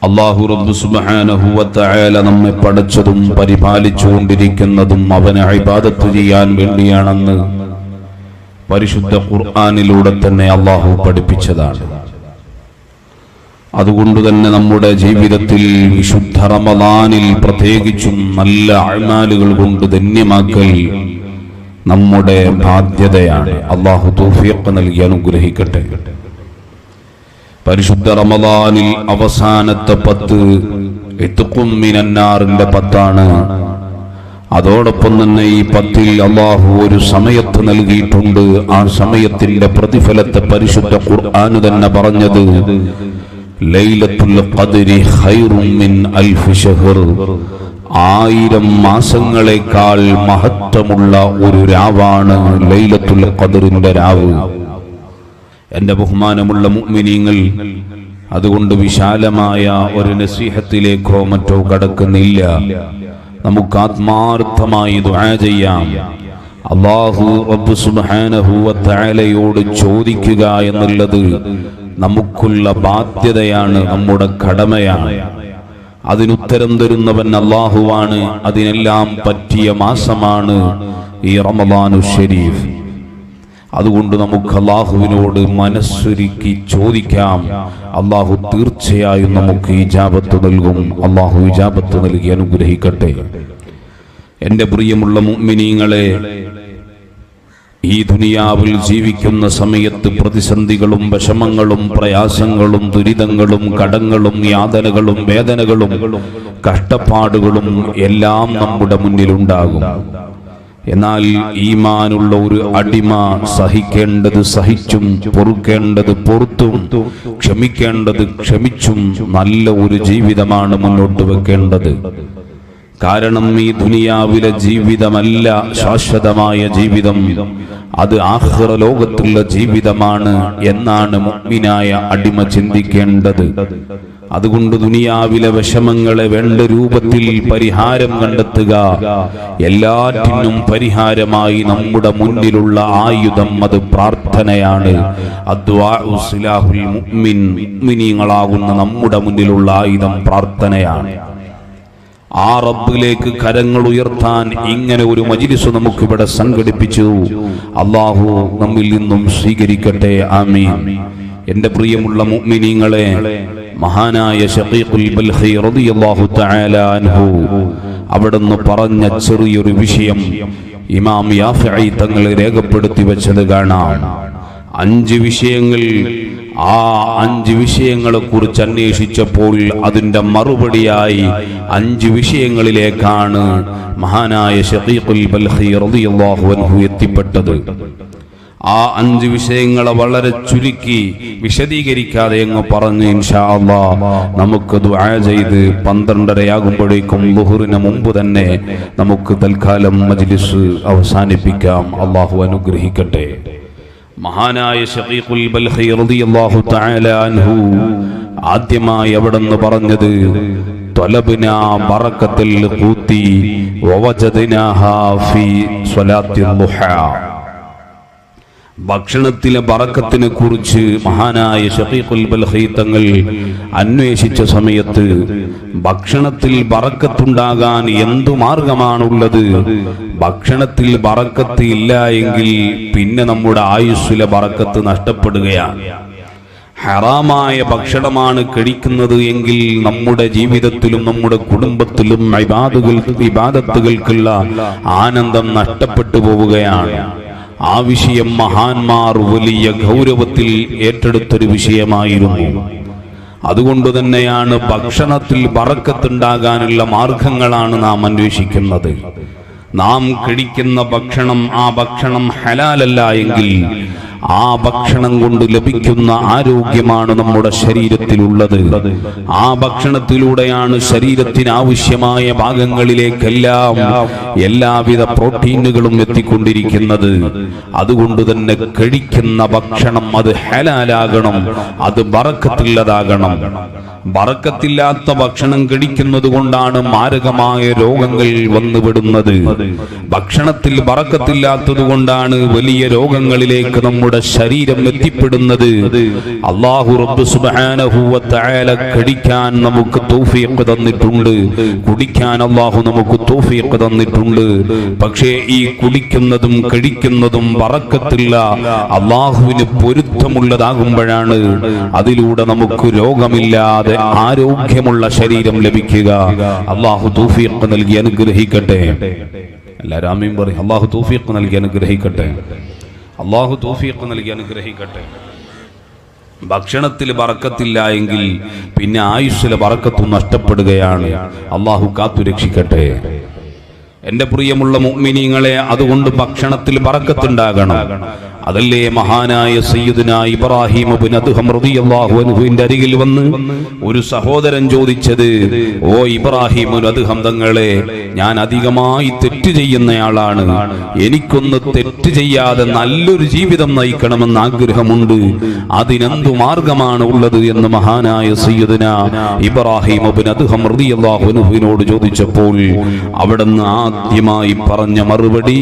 അല്ലാഹു റബ്ബ് സുബ്ഹാനഹു വ തആല നമ്മെ പഠിച്ചതും പരിപാലിച്ചുകൊണ്ടിരിക്കുന്നതും അവനെ ഇബാദത്ത് ചെയ്യാൻ വേണ്ടിയാണെന്ന് പരിശുദ്ധ ഖുർആനിലൂടെ തന്നെ അല്ലാഹു പഠിപ്പിച്ചതാണ്. അതുകൊണ്ട് തന്നെ നമ്മുടെ ജീവിതത്തിൽ വിശുദ്ധ റമളാനിൽ പ്രത്യേകിച്ചും നല്ല അഅ്മാലുകൾ കൊണ്ട് ധന്യമാക്കൽ നമ്മുടെ ബാധ്യതയാണ്. അല്ലാഹു തൗഫീഖ് നൽകി അനുഗ്രഹിക്കട്ടെ. പരിശുദ്ധ റമളാനിൽ അവസാനത്തെ 10 ഇത്ഖും മിനന്നാറിന്റെ 10 അതോടൊപ്പം തന്നെ ഈ 10 അല്ലാഹു ഒരു സമയത്ത് നൽകിയിട്ടുണ്ട്. ആ സമയത്തിന്റെ പ്രതിഫലത്തെ പരിശുദ്ധ ഖുർആൻ തന്നെ പറഞ്ഞത് ലൈലത്തുൽ ഖദ്രി ഖൈറും മിൻ അൽഫി ശഹർ, 1000 മാസങ്ങളെക്കാൾ മഹത്വമുള്ള ഒരു രാവാണ് ലൈലത്തുൽ ഖദ്റിന്റെ രാവ്. എന്റെ ബഹുമാനമുള്ള മുഅ്മിനീങ്ങൾ, അതുകൊണ്ട് വിശാലമായ ഒരു നസീഹത്തിലേക്കോ മറ്റോ കടക്കുന്നില്ല. നമുക്ക് ആത്മാർത്ഥമായി ദുആ ചെയ്യാം. അല്ലാഹു റബ്ബ് സുബ്ഹാനഹു വ തആലയോട് ചോദിക്കുക എന്നുള്ളത് നമുക്കുള്ള ബാധ്യതയാണ്, നമ്മുടെ കടമയാണ്. അതിനുത്തരം തരുന്നവൻ അല്ലാഹുവാണ്. അതിനെല്ലാം പറ്റിയ മാസമാണ് ഈ റമളാനുൽ ശരീഫ്. അതുകൊണ്ട് നമുക്ക് അല്ലാഹുവിനോട് മനസ്സൊരുക്കി ചോദിക്കാം. അല്ലാഹു തീർച്ചയായും നമുക്ക് ഇജാബത്ത് നൽകും. അല്ലാഹു ഇജാബത്ത് നൽകി അനുഗ്രഹിക്കട്ടെ. എൻ്റെ പ്രിയമുള്ള മുഅ്മിനീങ്ങളെ, ഈ ദുനിയാവിൽ ജീവിക്കുന്ന സമയത്ത് പ്രതിസന്ധികളും വിഷമങ്ങളും പ്രയാസങ്ങളും ദുരിതങ്ങളും കടങ്ങളും യാതനകളും വേദനകളും കഷ്ടപ്പാടുകളും എല്ലാം നമ്മുടെ മുന്നിലുണ്ടാകും. എന്നാൽ ഈമാനുള്ള ഒരു അടിമ സഹിക്കേണ്ടത് സഹിച്ചും പൊറുക്കേണ്ടത് പൊറുത്തും ക്ഷമിക്കേണ്ടത് ക്ഷമിച്ചും നല്ല ഒരു ജീവിതമാണ് മുന്നോട്ട് വെക്കേണ്ടത്. കാരണം ഈ ദുനിയാവിലെ ജീവിതമല്ല ശാശ്വതമായ ജീവിതം, അത് ആഖിറ ലോകത്തുള്ള ജീവിതമാണ് എന്നാണ് മുഅ്മിനായ അടിമ ചിന്തിക്കേണ്ടത്. അതുകൊണ്ട് ദുനിയാവിലെ വിഷമങ്ങളെ വേണ്ട രൂപത്തിൽ പരിഹാരം കണ്ടെത്തുക. എല്ലാറ്റിനും പരിഹാരമായി നമ്മുടെ മുന്നിലുള്ള ആയുധം അത് പ്രാർത്ഥനയാണ്. അദ്ദുആഉ സിലാഹുൽ മുഅ്മിൻ, മുഅ്മിനീങ്ങളാകുന്ന നമ്മുടെ മുന്നിലുള്ള ആയുധം പ്രാർത്ഥനയാണ്. ആ റബ്ബിലേക്ക് കരങ്ങൾ ഉയർത്താൻ ഇങ്ങനെ ഒരു മജ്ലിസ് നമുക്കിവിടെ സംഘടിപ്പിച്ചു. അല്ലാഹു നമ്മിൽ നിന്നും സ്വീകരിക്കട്ടെ. ആമീൻ. എൻ്റെ പ്രിയമുള്ള മുഅ്മിനീങ്ങളെ, മഹാനായ ശഖീഖുൽ ബൽഖി റളിയല്ലാഹു തആല അൻഹു അവിടുന്ന് പറഞ്ഞ ചെറിയൊരു വിഷയം ഇമാം യാഫിഈ തങ്ങൾ രേഖപ്പെടുത്തി വെച്ചത് കാണാം. 5 വിഷയങ്ങൾ. ആ 5 വിഷയങ്ങളെ കുറിച്ച് അന്വേഷിച്ചപ്പോൾ അതിന്റെ മറുപടിയായി 5 വിഷയങ്ങളിലേക്കാണ് മഹാനായ ശഖീഖുൽ ബൽഖി റളിയല്ലാഹു അൻഹു എത്തിപ്പെട്ടത്. ആ 5 വിഷയങ്ങളെ വളരെ ചുരുക്കി വിശദീകരിക്കാതെ അങ്ങ് പറഞ്ഞു ഇൻഷാ അല്ലാഹ് നമുക്ക് ദുആ ചെയ്ത് 12:30 ളുഹറിന് മുമ്പ് തന്നെ നമുക്ക് തൽക്കാലം മജ്ലിസ് അവസാനിപ്പിക്കാം. അല്ലാഹു അനുഗ്രഹിക്കട്ടെ. മഹാനായ ശഖീഖുൽ ബൽഖി റളിയല്ലാഹു തആല അൻഹു ആദ്യമായി അവിടുന്ന് പറഞ്ഞത് ത്വലബ്നാ ബറകത്തുൽ ഖൂതി വവജദ്നാഹാ ഫീ സ്വലാത്തിൽ ളുഹാ. ഭക്ഷണത്തിലെ ബറക്കത്തിനെ കുറിച്ച് മഹാനായ ശഖീഖുൽ ബൽഖി തങ്ങൾ അന്വേഷിച്ച സമയത്ത് ഭക്ഷണത്തിൽ ബറക്കത്തുണ്ടാകാൻ എന്തു മാർഗമാണുള്ളത്? ഭക്ഷണത്തിൽ ബറക്കത്ത് ഇല്ല എങ്കിൽ പിന്നെ നമ്മുടെ ആയുസ്സിലെ ബറക്കത്ത് നഷ്ടപ്പെടുകയാണ്. ഹറാമായ ഭക്ഷണമാണ് കഴിക്കുന്നത് എങ്കിൽ നമ്മുടെ ജീവിതത്തിലും നമ്മുടെ കുടുംബത്തിലും ഇബാദത്തുകൾക്കുള്ള ആനന്ദം നഷ്ടപ്പെട്ടു പോവുകയാണ്. ആ വിഷയം മഹാന്മാർ വലിയ ഗൗരവത്തിൽ ഏറ്റെടുത്തൊരു വിഷയമായിരുന്നു. അതുകൊണ്ട് തന്നെയാണ് ഭക്ഷണത്തിൽ ബറക്കത്തുണ്ടാകാനുള്ള മാർഗങ്ങളാണ് നാം അന്വേഷിക്കുന്നത്. നാം കഴിക്കുന്ന ഭക്ഷണം, ആ ഭക്ഷണം ഹലാലല്ല എങ്കിൽ ആ ഭക്ഷണം കൊണ്ട് ലഭിക്കുന്ന ആരോഗ്യമാണ് നമ്മുടെ ശരീരത്തിലുള്ളത്. ആ ഭക്ഷണത്തിലൂടെയാണ് ശരീരത്തിന് ആവശ്യമായ ഭാഗങ്ങളിലേക്കെല്ലാം എല്ലാവിധ പ്രോട്ടീനുകളും എത്തിക്കൊണ്ടിരിക്കുന്നത്. അതുകൊണ്ട് തന്നെ കഴിക്കുന്ന ഭക്ഷണം അത് ഹലാലാകണം, അത് ബറക്കത്തുള്ളതാകണം. ബറക്കത്തില്ലാത്ത ഭക്ഷണം കഴിക്കുന്നത് കൊണ്ടാണ് മാരകമായ രോഗങ്ങൾ വന്നുപെടുന്നത്. ഭക്ഷണത്തിൽ ബറക്കത്തില്ലാത്തത് കൊണ്ടാണ് വലിയ രോഗങ്ങളിലേക്ക് നമ്മുടെ ശരീരം എത്തിപ്പെടുന്നത്. അല്ലാഹു റബ്ബ് സുബ്ഹാനഹു വ തആല കഴിക്കാൻ നമുക്ക് തൗഫീഖ് തന്നിട്ടുണ്ട്, കുടിക്കാൻ അല്ലാഹു നമുക്ക് തൗഫീഖ് തന്നിട്ടുണ്ട്. പക്ഷേ ഈ കുടിക്കുന്നതും കഴിക്കുന്നതും ബറക്കത്തില്ല അല്ലാഹുവിന് പൊരുത്തമുള്ളതാകുമ്പോഴാണ് അതിലൂടെ നമുക്ക് രോഗമില്ലാതെ ആരോഗ്യമുള്ള ശരീരം ലഭിക്കുക. അല്ലാഹു തൗഫീഖ് നൽകി അനുഗ്രഹിക്കട്ടെ. എല്ലാവരും ആമീൻ പറയും. അല്ലാഹു തൗഫീഖ് നൽകി അനുഗ്രഹിക്കട്ടെ. അല്ലാഹു തൗഫീഖ് നൽകി അനുഗ്രഹിക്കട്ടെ. ഭക്ഷണത്തിൽ ബറക്കത്തില്ല എങ്കിൽ പിന്നെ ആയുസ്സിലെ ബറക്കത്തും നഷ്ടപ്പെടുകയാണ്. അല്ലാഹു കാത്തുരക്ഷിക്കട്ടെ. എന്റെ പ്രിയമുള്ള മുഅ്മിനീങ്ങളെ, അതുകൊണ്ട് ഭക്ഷണത്തിൽ ബറക്കത്തുണ്ടാകണം. അതല്ലേ മഹാനായ സയ്യിദുനാ ഇബ്രാഹിം ഇബ്നു അദ്ഹം റളിയല്ലാഹു അൻഹുവിന്റെ അരികിൽ വന്ന് ഒരു സഹോദരൻ ചോദിച്ചത്, ഓ ഇബ്രാഹിം ഇബ്നു അദ്ഹം തങ്ങളെ, ഞാൻ അധികമായി തെറ്റ് ചെയ്യുന്നയാളാണ്, എനിക്കൊന്ന് തെറ്റ് ചെയ്യാതെ നല്ലൊരു ജീവിതം നയിക്കണമെന്ന് ആഗ്രഹമുണ്ട്, അതിനെന്തു മാർഗമാണ് ഉള്ളത് എന്ന് മഹാനായ സയ്യിദുനാ ഇബ്രാഹിം ഇബ്നു അദ്ഹം റളിയല്ലാഹു അൻഹുവിനോട് ചോദിച്ചപ്പോൾ അവിടുന്ന് ആദ്യമായി പറഞ്ഞ മറുപടി,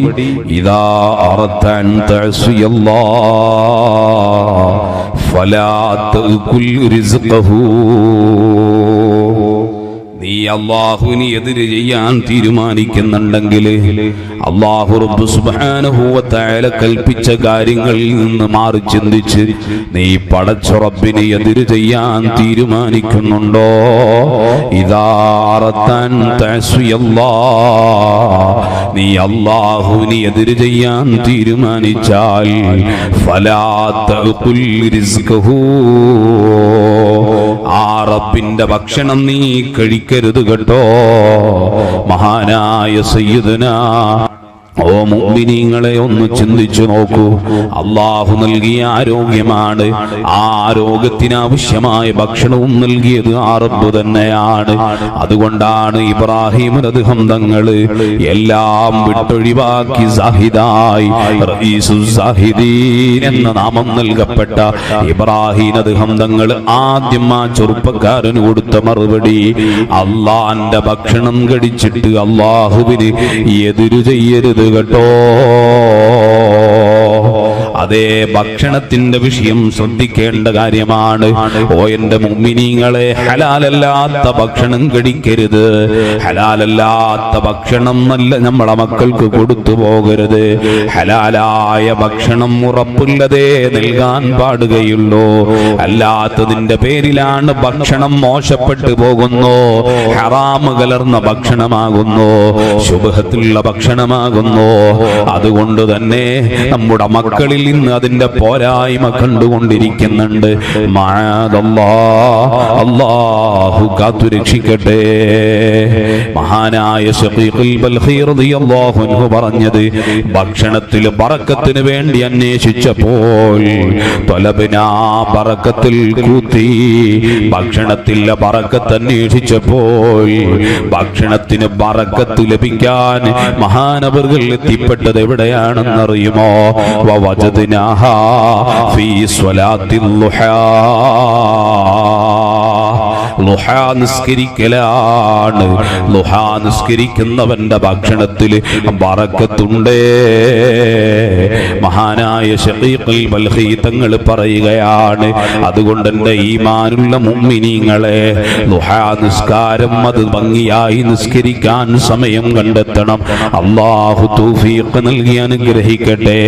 ഇദാ അറദൻ തഅസിയ ഫലാ തഅകുൽ റിസ്ഖഹു. നീ അല്ലാഹുവിനെ എതിര് ചെയ്യാൻ തീരുമാനിക്കുന്നുണ്ടെങ്കിൽ അല്ലാഹു റബ്ബ് സുബ്ഹാനഹു വ തആല കൽപ്പിച്ച കാര്യങ്ങളിൽ നിന്ന് മാറി ചിന്തിച്ച് നീ പടച്ച റബ്ബിനെ എതിര് ചെയ്യാൻ തീരുമാനിക്കുന്നുണ്ടോ? ഇദാ അറദൻ തഅസിയല്ലാഹ്, നീ അല്ലാഹുവിനെ എതിര് ചെയ്യാൻ തീരുമാനിച്ചാൽ ഫലാ തഅകുൽ റിസ്ഖഹു, ആ റബ്ബിന്റെ ഭക്ഷണം നീ കഴിക്കരുത് കേട്ടോ. മഹാനായ സയ്യിദുനാ, ഓ മുഅ്മിനീങ്ങളെ, ഒന്ന് ചിന്തിച്ചു നോക്കൂ. അല്ലാഹു നൽകിയ ആരോഗ്യമാണ്, ആ ആരോഗ്യത്തിന് ആവശ്യമായ ഭക്ഷണവും നൽകിയത് ആ റബ്ബ് തന്നെയാണ്. അതുകൊണ്ടാണ് ഇബ്രാഹിം അദ്ഹം തങ്ങള് എല്ലാം വിട്ടൊഴിവാക്കി സാഹിദായി റഈസുസ് സാഹിദീൻ എന്ന നാമം നൽകപ്പെട്ട ഇബ്രാഹിം അദ്ഹം തങ്ങൾ ആദ്യം ആ ചെറുപ്പക്കാരന് കൊടുത്ത മറുപടി, അല്ലാഹുവിന്റെ ഭക്ഷണം കഴിച്ചിട്ട് അല്ലാഹുവിന് എതിര് ചെയ്യരുത് കേട്ടോ. അതേ, ഭക്ഷണത്തിന്റെ വിഷയം ശ്രദ്ധിക്കേണ്ട കാര്യമാണ്. ഓ എന്റെ മുഅ്മിനീങ്ങളെ, ഹലാലല്ലാത്ത ഭക്ഷണം കഴിക്കരുത്. ഹലാലല്ലാത്ത ഭക്ഷണം നല്ല നമ്മളെ മക്കൾക്ക് കൊടുത്തു പോകരുത്. ഹലാലായ ഭക്ഷണം ഉറപ്പുള്ളതേ നൽകാൻ പാടുകയുള്ളൂ. അല്ലാത്തതിന്റെ പേരിലാണ് ഭക്ഷണം മോശപ്പെട്ടു പോകുന്നു, ഹറാമ് കലർന്ന ഭക്ഷണമാകുന്നു, ശുബ്ഹത്തുള്ള ഭക്ഷണമാകുന്നു. അതുകൊണ്ട് തന്നെ നമ്മുടെ മക്കളിൽ ഇന്ന് അതിന്റെ പോരായ്മ കണ്ടുകൊണ്ടിരിക്കുന്നുണ്ട്. അല്ലാഹു കാത്തുരക്ഷിക്കട്ടെ. മഹാനായ ശഖീഖുൽ ബൽഖി റളിയല്ലാഹു അൻഹു പറഞ്ഞത്, ഭക്ഷണത്തിൽ ബറക്കത്തിന് വേണ്ടി അന്വേഷിച്ചപ്പോൾ തലബനാ ബറക്കത്തിൽ കൂത്തി, ഭക്ഷണത്തിലെ ബറക്കത്ത് അന്വേഷിച്ചപ്പോൾ ഭക്ഷണത്തിന് ബറക്കത്ത് ലഭിക്കാൻ മഹാനവറുകൾ എത്തിപ്പെട്ടത് എവിടെയാണെന്നറിയുമോ? വവജദ്നാഹാ ഫീ സ്വലാത്തിൽ ളുഹാ, ളുഹാ നിസ്കരിക്കലാണ്. ളുഹാ നിസ്കരിക്കുന്നവന്റെ ഭക്ഷണത്തിൽ ബറക്കത്തുണ്ട്. മഹാനായ ശഖീഖുൽ ബൽഖി തങ്ങൾ പറയുകയാണ്, അതുകൊണ്ട് എൻ്റെ ഈമാനുള്ള മുഅ്മിനീങ്ങളെ, ളുഹാ നിസ്കാരം അത് ഭംഗിയായി നിസ്കരിക്കാൻ സമയം കണ്ടെത്തണം. അല്ലാഹു തൗഫീഖ് നൽകി അനുഗ്രഹിക്കട്ടെ.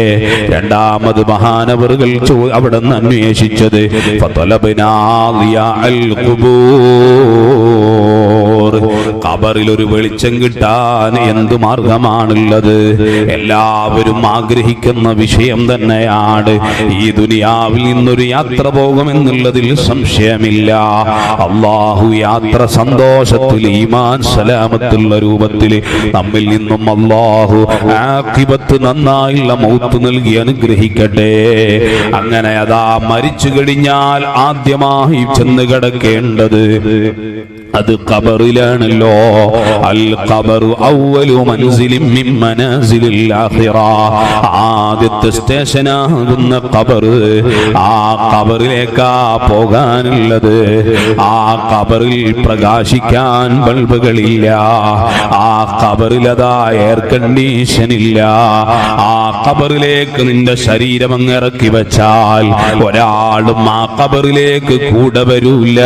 രണ്ടാമത് മഹാനവറുകൾ അവിടെ നിന്ന് അന്വേഷിച്ചത്, ഫതലബ്നാ ളിയാഅൽ ഖുബൂർ, ഖബറിൽ ഒരു വെളിച്ചം കിട്ടാൻ എന്ത് മാർഗമാണുള്ളത്? എല്ലാവരും ആഗ്രഹിക്കുന്ന വിഷയം തന്നെയാണ്. ഈ ദുനിയാവിൽ നിന്നൊരു യാത്ര പോകുമെന്നുള്ളതിൽ സംശയമില്ല. അല്ലാഹു യാത്ര സന്തോഷത്തിൽ, ഈമാൻ സലാമത്തുള്ള രൂപത്തിൽ നമ്മിൽ നിന്നും അല്ലാഹു ആഖിബത്ത് നന്നായുള്ള മൗത്ത് നൽകി അനുഗ്രഹിക്കട്ടെ. അങ്ങനെ അതാ മരിച്ചു കഴിഞ്ഞാൽ ആദ്യമായി ചെന്ന് കിടക്കേണ്ടത് അത് ഖബറിലാണല്ലോ. അൽ ഖബറു അവ്വലു മൻസിലിൻ മിൻ മനാസിലിൽ ആഖിറ. ആദ്യത്തെ സ്റ്റേഷനാകുന്ന ഖബർ, ആ ഖബറിലേക്കാ പോകാനുള്ളത്. ആ ഖബറിൽ പ്രകാശിക്കാൻ ബൾബുകളില്ല, ആ ഖബറിലതാ എയർ കണ്ടീഷൻ ഇല്ല. ആ ഖബറിലേക്ക് നിന്റെ ശരീരം അങ്ങ് ഇറക്കി വെച്ചാൽ ഒരാളും ആ ഖബറിലേക്ക് കൂടെ വരൂല.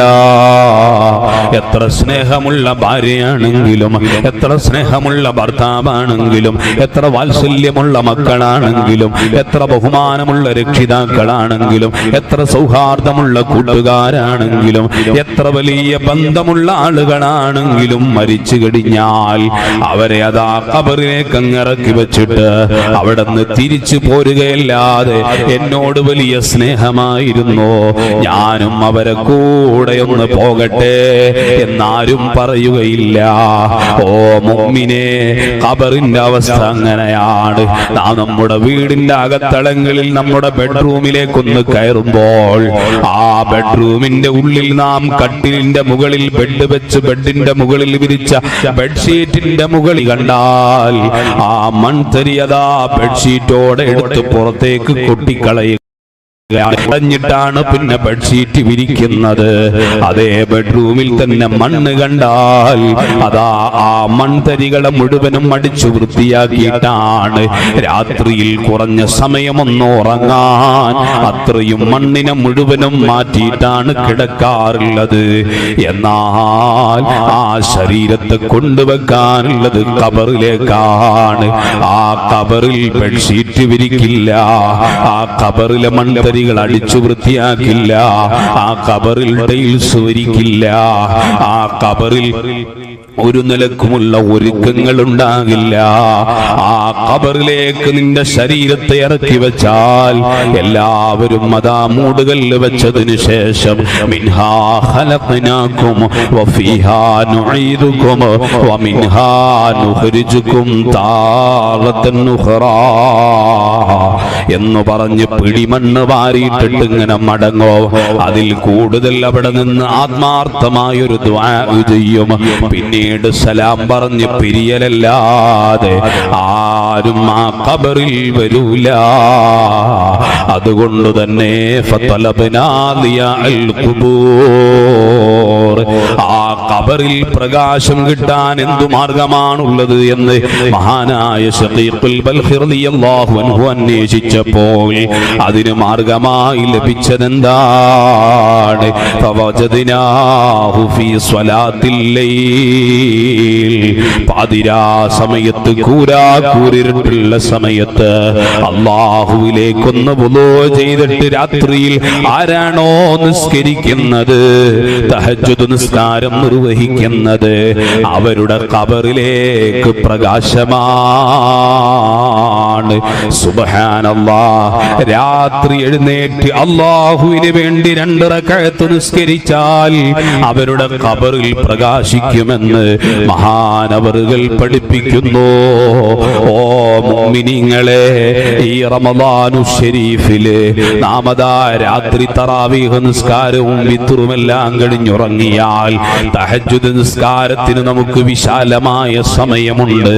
എത്ര സ്നേഹമുള്ള ഭാര്യയാണെങ്കിലും, എത്ര സ്നേഹമുള്ള ഭർത്താവാണെങ്കിലും, എത്ര വാത്സല്യമുള്ള മക്കളാണെങ്കിലും, എത്ര ബഹുമാനമുള്ള രക്ഷിതാക്കളാണെങ്കിലും, എത്ര സൗഹാർദ്ദമുള്ള കൂട്ടുകാരാണെങ്കിലും, എത്ര വലിയ ബന്ധമുള്ള ആളുകളാണെങ്കിലും മരിച്ചു കഴിഞ്ഞാൽ അവരെ അതാ ഖബറിലേക്ക് അങ്ങ് ഇറക്കി വെച്ചിട്ട് അവിടെ നിന്ന് തിരിച്ചു പോരുകയല്ലാതെ എന്നോട് വലിയ സ്നേഹമായിരുന്നു, ഞാനും അവരെ കൂടെ ഒന്ന് പോകട്ടെ എന്നാരും പറയുകയില്ല. ഓ മുഅ്മിനേ, ഖബറിന്റെ അവസ്ഥ അങ്ങനെയാണ്. നാം നമ്മുടെ വീടിന്റെ അകത്തളങ്ങളിൽ നമ്മുടെ ബെഡ്റൂമിലേക്കൊന്ന് കയറുമ്പോൾ ആ ബെഡ്റൂമിന്റെ ഉള്ളിൽ നാം കട്ടിലിന്റെ മുകളിൽ ബെഡ് വെച്ച് ബെഡിന്റെ മുകളിൽ വിരിച്ച ബെഡ്ഷീറ്റിന്റെ മുകളിൽ കണ്ടാൽ ആ മൺതരിയതാ ബെഡ്ഷീറ്റോടെ എടുത്ത് പുറത്തേക്ക് കൊട്ടിക്കളയുക. ാണ് പിന്നെ ബെഡ്ഷീറ്റ് വിരിക്കുന്നത്. അതേ ബെഡ്റൂമിൽ തന്നെ മണ്ണ് കണ്ടാൽ അതാ ആ മൺതരികളെ മുഴുവനും അടിച്ചു വൃത്തിയാക്കിയിട്ടാണ് രാത്രിയിൽ കുറഞ്ഞ സമയമൊന്ന് ഉറങ്ങാൻ അത്രയും മണ്ണിനെ മുഴുവനും മാറ്റിയിട്ടാണ് കിടക്കാറുള്ളത്. എന്നാൽ ആ ശരീരത്തെ കൊണ്ടുവെക്കാനുള്ളത് ഖബറിലേക്കാണ്. ആ ഖബറിൽ ബെഡ്ഷീറ്റ് വിരിക്കില്ല, ആ ഖബറിലെ മൺതരി അടിച്ചു വൃത്തിയാക്കില്ല, ആ ഖബറിൽ ടൈൽസ് വരിക്കില്ല, ആ ഖബറിൽ ഒരു നിലക്കുമുള്ള ഒരുക്കങ്ങൾ ഉണ്ടാകില്ല. ആ ഖബറിലേക്ക് നിന്റെ ശരീരത്തെ ഇറക്കി വെച്ചാൽ എല്ലാവരും അതാ മൂടുകല്ല് വെച്ചതിനു ശേഷം മിൻഹാ ഖലഖനാകും വഫീഹാ നുഈദുകും വമിൻഹാ നുഖ്രിജുകും താറത്തൻ ഉഖറാ എന്ന് പറഞ്ഞ് പിടിമണ്ണ് വാരിയിട്ടിട്ട് ഇങ്ങനെ മടങ്ങോ. അതിൽ കൂടുതൽ അവിടെ നിന്ന് ആത്മാർത്ഥമായൊരു ദുആ ചെയ്യും. പിന്നീട് സലാം പറഞ്ഞ് പിരിയലല്ലാതെ ആരും ആ ഖബറിൽ വരൂല. അതുകൊണ്ട് തന്നെ ഫതലബ്നാ ലിയഅൽ ഖുബൂർ, ആ ഖബറിൽ പ്രകാശം കിട്ടാൻ എന്തു മാർഗമാണുള്ളത് എന്ന് മഹാനായ ശഖീഖുൽ ബൽഖി റളിയല്ലാഹു അൻഹു അന്വേഷിച്ചപ്പോൾ അതിന് മാർഗമായി ലഭിച്ചതെന്താണ്? ഫവജദ്നാഹു ഫീ സ്വലാത്തിൽ ലൈൽ, പാതിരാ സമയത്ത് കൂരിരുട്ടുള്ള സമയത്ത് അല്ലാഹുവിലേക്കൊന്ന് വുളൂ ചെയ്തിട്ട് രാത്രിയിൽ ആരാണോ നിസ്കരിക്കുന്നത്, തഹജ്ജുദ് നിസ്കാരം നിർവഹിക്കുന്നത്, അവരുടെ ഖബറിലേക്ക് പ്രകാശമാണ്. സുബ്ഹാനല്ലാഹ്, രാത്രി എഴുന്നേറ്റ് അല്ലാഹുവിന് വേണ്ടി 2 റക്അത്ത് നിസ്കരിച്ചാൽ അവരുടെ ഖബറിൽ പ്രകാശിക്കുമെന്ന് മഹാനവറുകൾ പഠിപ്പിക്കുന്നു. ഓ മുഅ്മിനീങ്ങളെ, ഈ റമദാനു ശരീഫില് നാമദാ രാത്രി തറാവീഹ് നിസ്കാരവും വിത്റുമെല്ലാം കഴിഞ്ഞുറങ്ങിയാൽ തഹജ്ജുദ് നിസ്കാരത്തിന് നമുക്ക് വിശാലമായ സമയമുണ്ട്.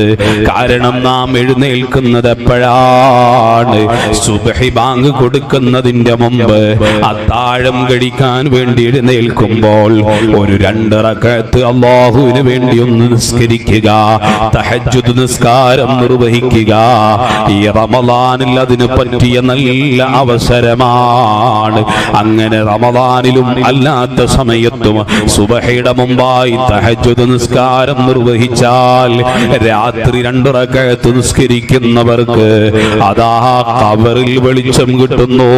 കാരണം നാം എഴുന്നേൽക്കുന്നത് എപ്പോഴാണ്? സുബ്ഹി ബാങ്ക് കൊടുക്കുന്നതിന്റെ മുമ്പ് അത്താഴം കഴിക്കാൻ വേണ്ടി എഴുന്നേൽക്കുമ്പോൾ ഒരു 2 റക്അത്ത് അല്ലാഹുവിന് വേണ്ടി ഒന്ന് നിസ്കരിക്കുക, തഹജ്ജുദ് നിസ്കാരം നിർവഹിക്കുക. ഈ റമളാനിൽ അതിന് പറ്റിയ നല്ല അവസരമാണ്. അങ്ങനെ റമളാനിലും അല്ലാത്ത സമയത്തും സുബ്ഹിയുടെ മുമ്പായി തഹജ്ജുദ് നിസ്കാരം നിർവഹിച്ചാൽ രാത്രി 2 റക്അത്ത് നിസ്കരിക്കുന്നവർക്ക് അതാ ഖബറിൽ വെളിച്ചം കിട്ടുന്നു.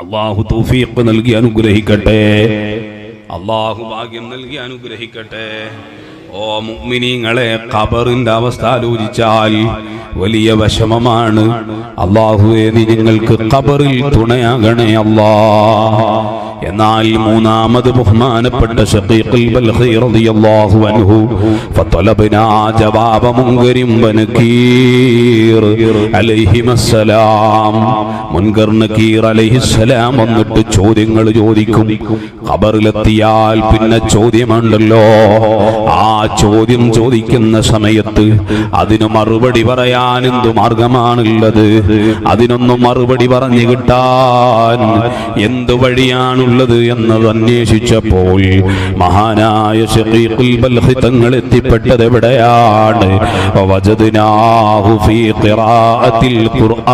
അല്ലാഹു തൗഫീഖ് നൽകി അനുഗ്രഹിക്കട്ടെ, അല്ലാഹു ഭാഗ്യം നൽകി അനുഗ്രഹിക്കട്ടെ. ഓ മുഅ്മിനീങ്ങളെ, ഖബറിന്റെ അവസ്ഥ ആലോചിച്ചാൽ വലിയ വിഷമമാണ്. അല്ലാഹുവേ, നീ ഞങ്ങൾക്ക് ഖബറിൽ തുണയാകണേ അല്ലാഹ്. എന്നാൽ മൂന്നാമത് ബഹുമാനപ്പെട്ട ശഖീഖുൽ ബൽഖി റളിയല്ലാഹു അൻഹു ഫതലബ്നാ ജവാബ മുൻകരിൻ വനകീർ അലൈഹിമസ്സലാം. മുൻകർ നകീർ അലൈഹിസ്സലാം വന്നിട്ട് ചോദ്യങ്ങൾ ചോദിക്കും. ഖബറിലെത്തിയാൽ പിന്നെ ചോദ്യമുണ്ടല്ലോ. ആ ചോദ്യം ചോദിക്കുന്ന സമയത്ത് അതിന് മറുപടി പറയാൻ എന്തു മാർഗമാണുള്ളത്? അതിനൊന്നും മറുപടി പറഞ്ഞു കിട്ടാൻ എന്തു വഴിയാണുള്ളത് എന്നത് അന്വേഷിച്ചപ്പോൾ മഹാനായ ശഖീഖുൽ ബൽഖി തങ്ങൾ എത്തിപ്പെട്ടത് എവിടെയാണ്? വജദ്നാഹു ഫീ ഖിറാഅത്തിൽ ഖുർആൻ.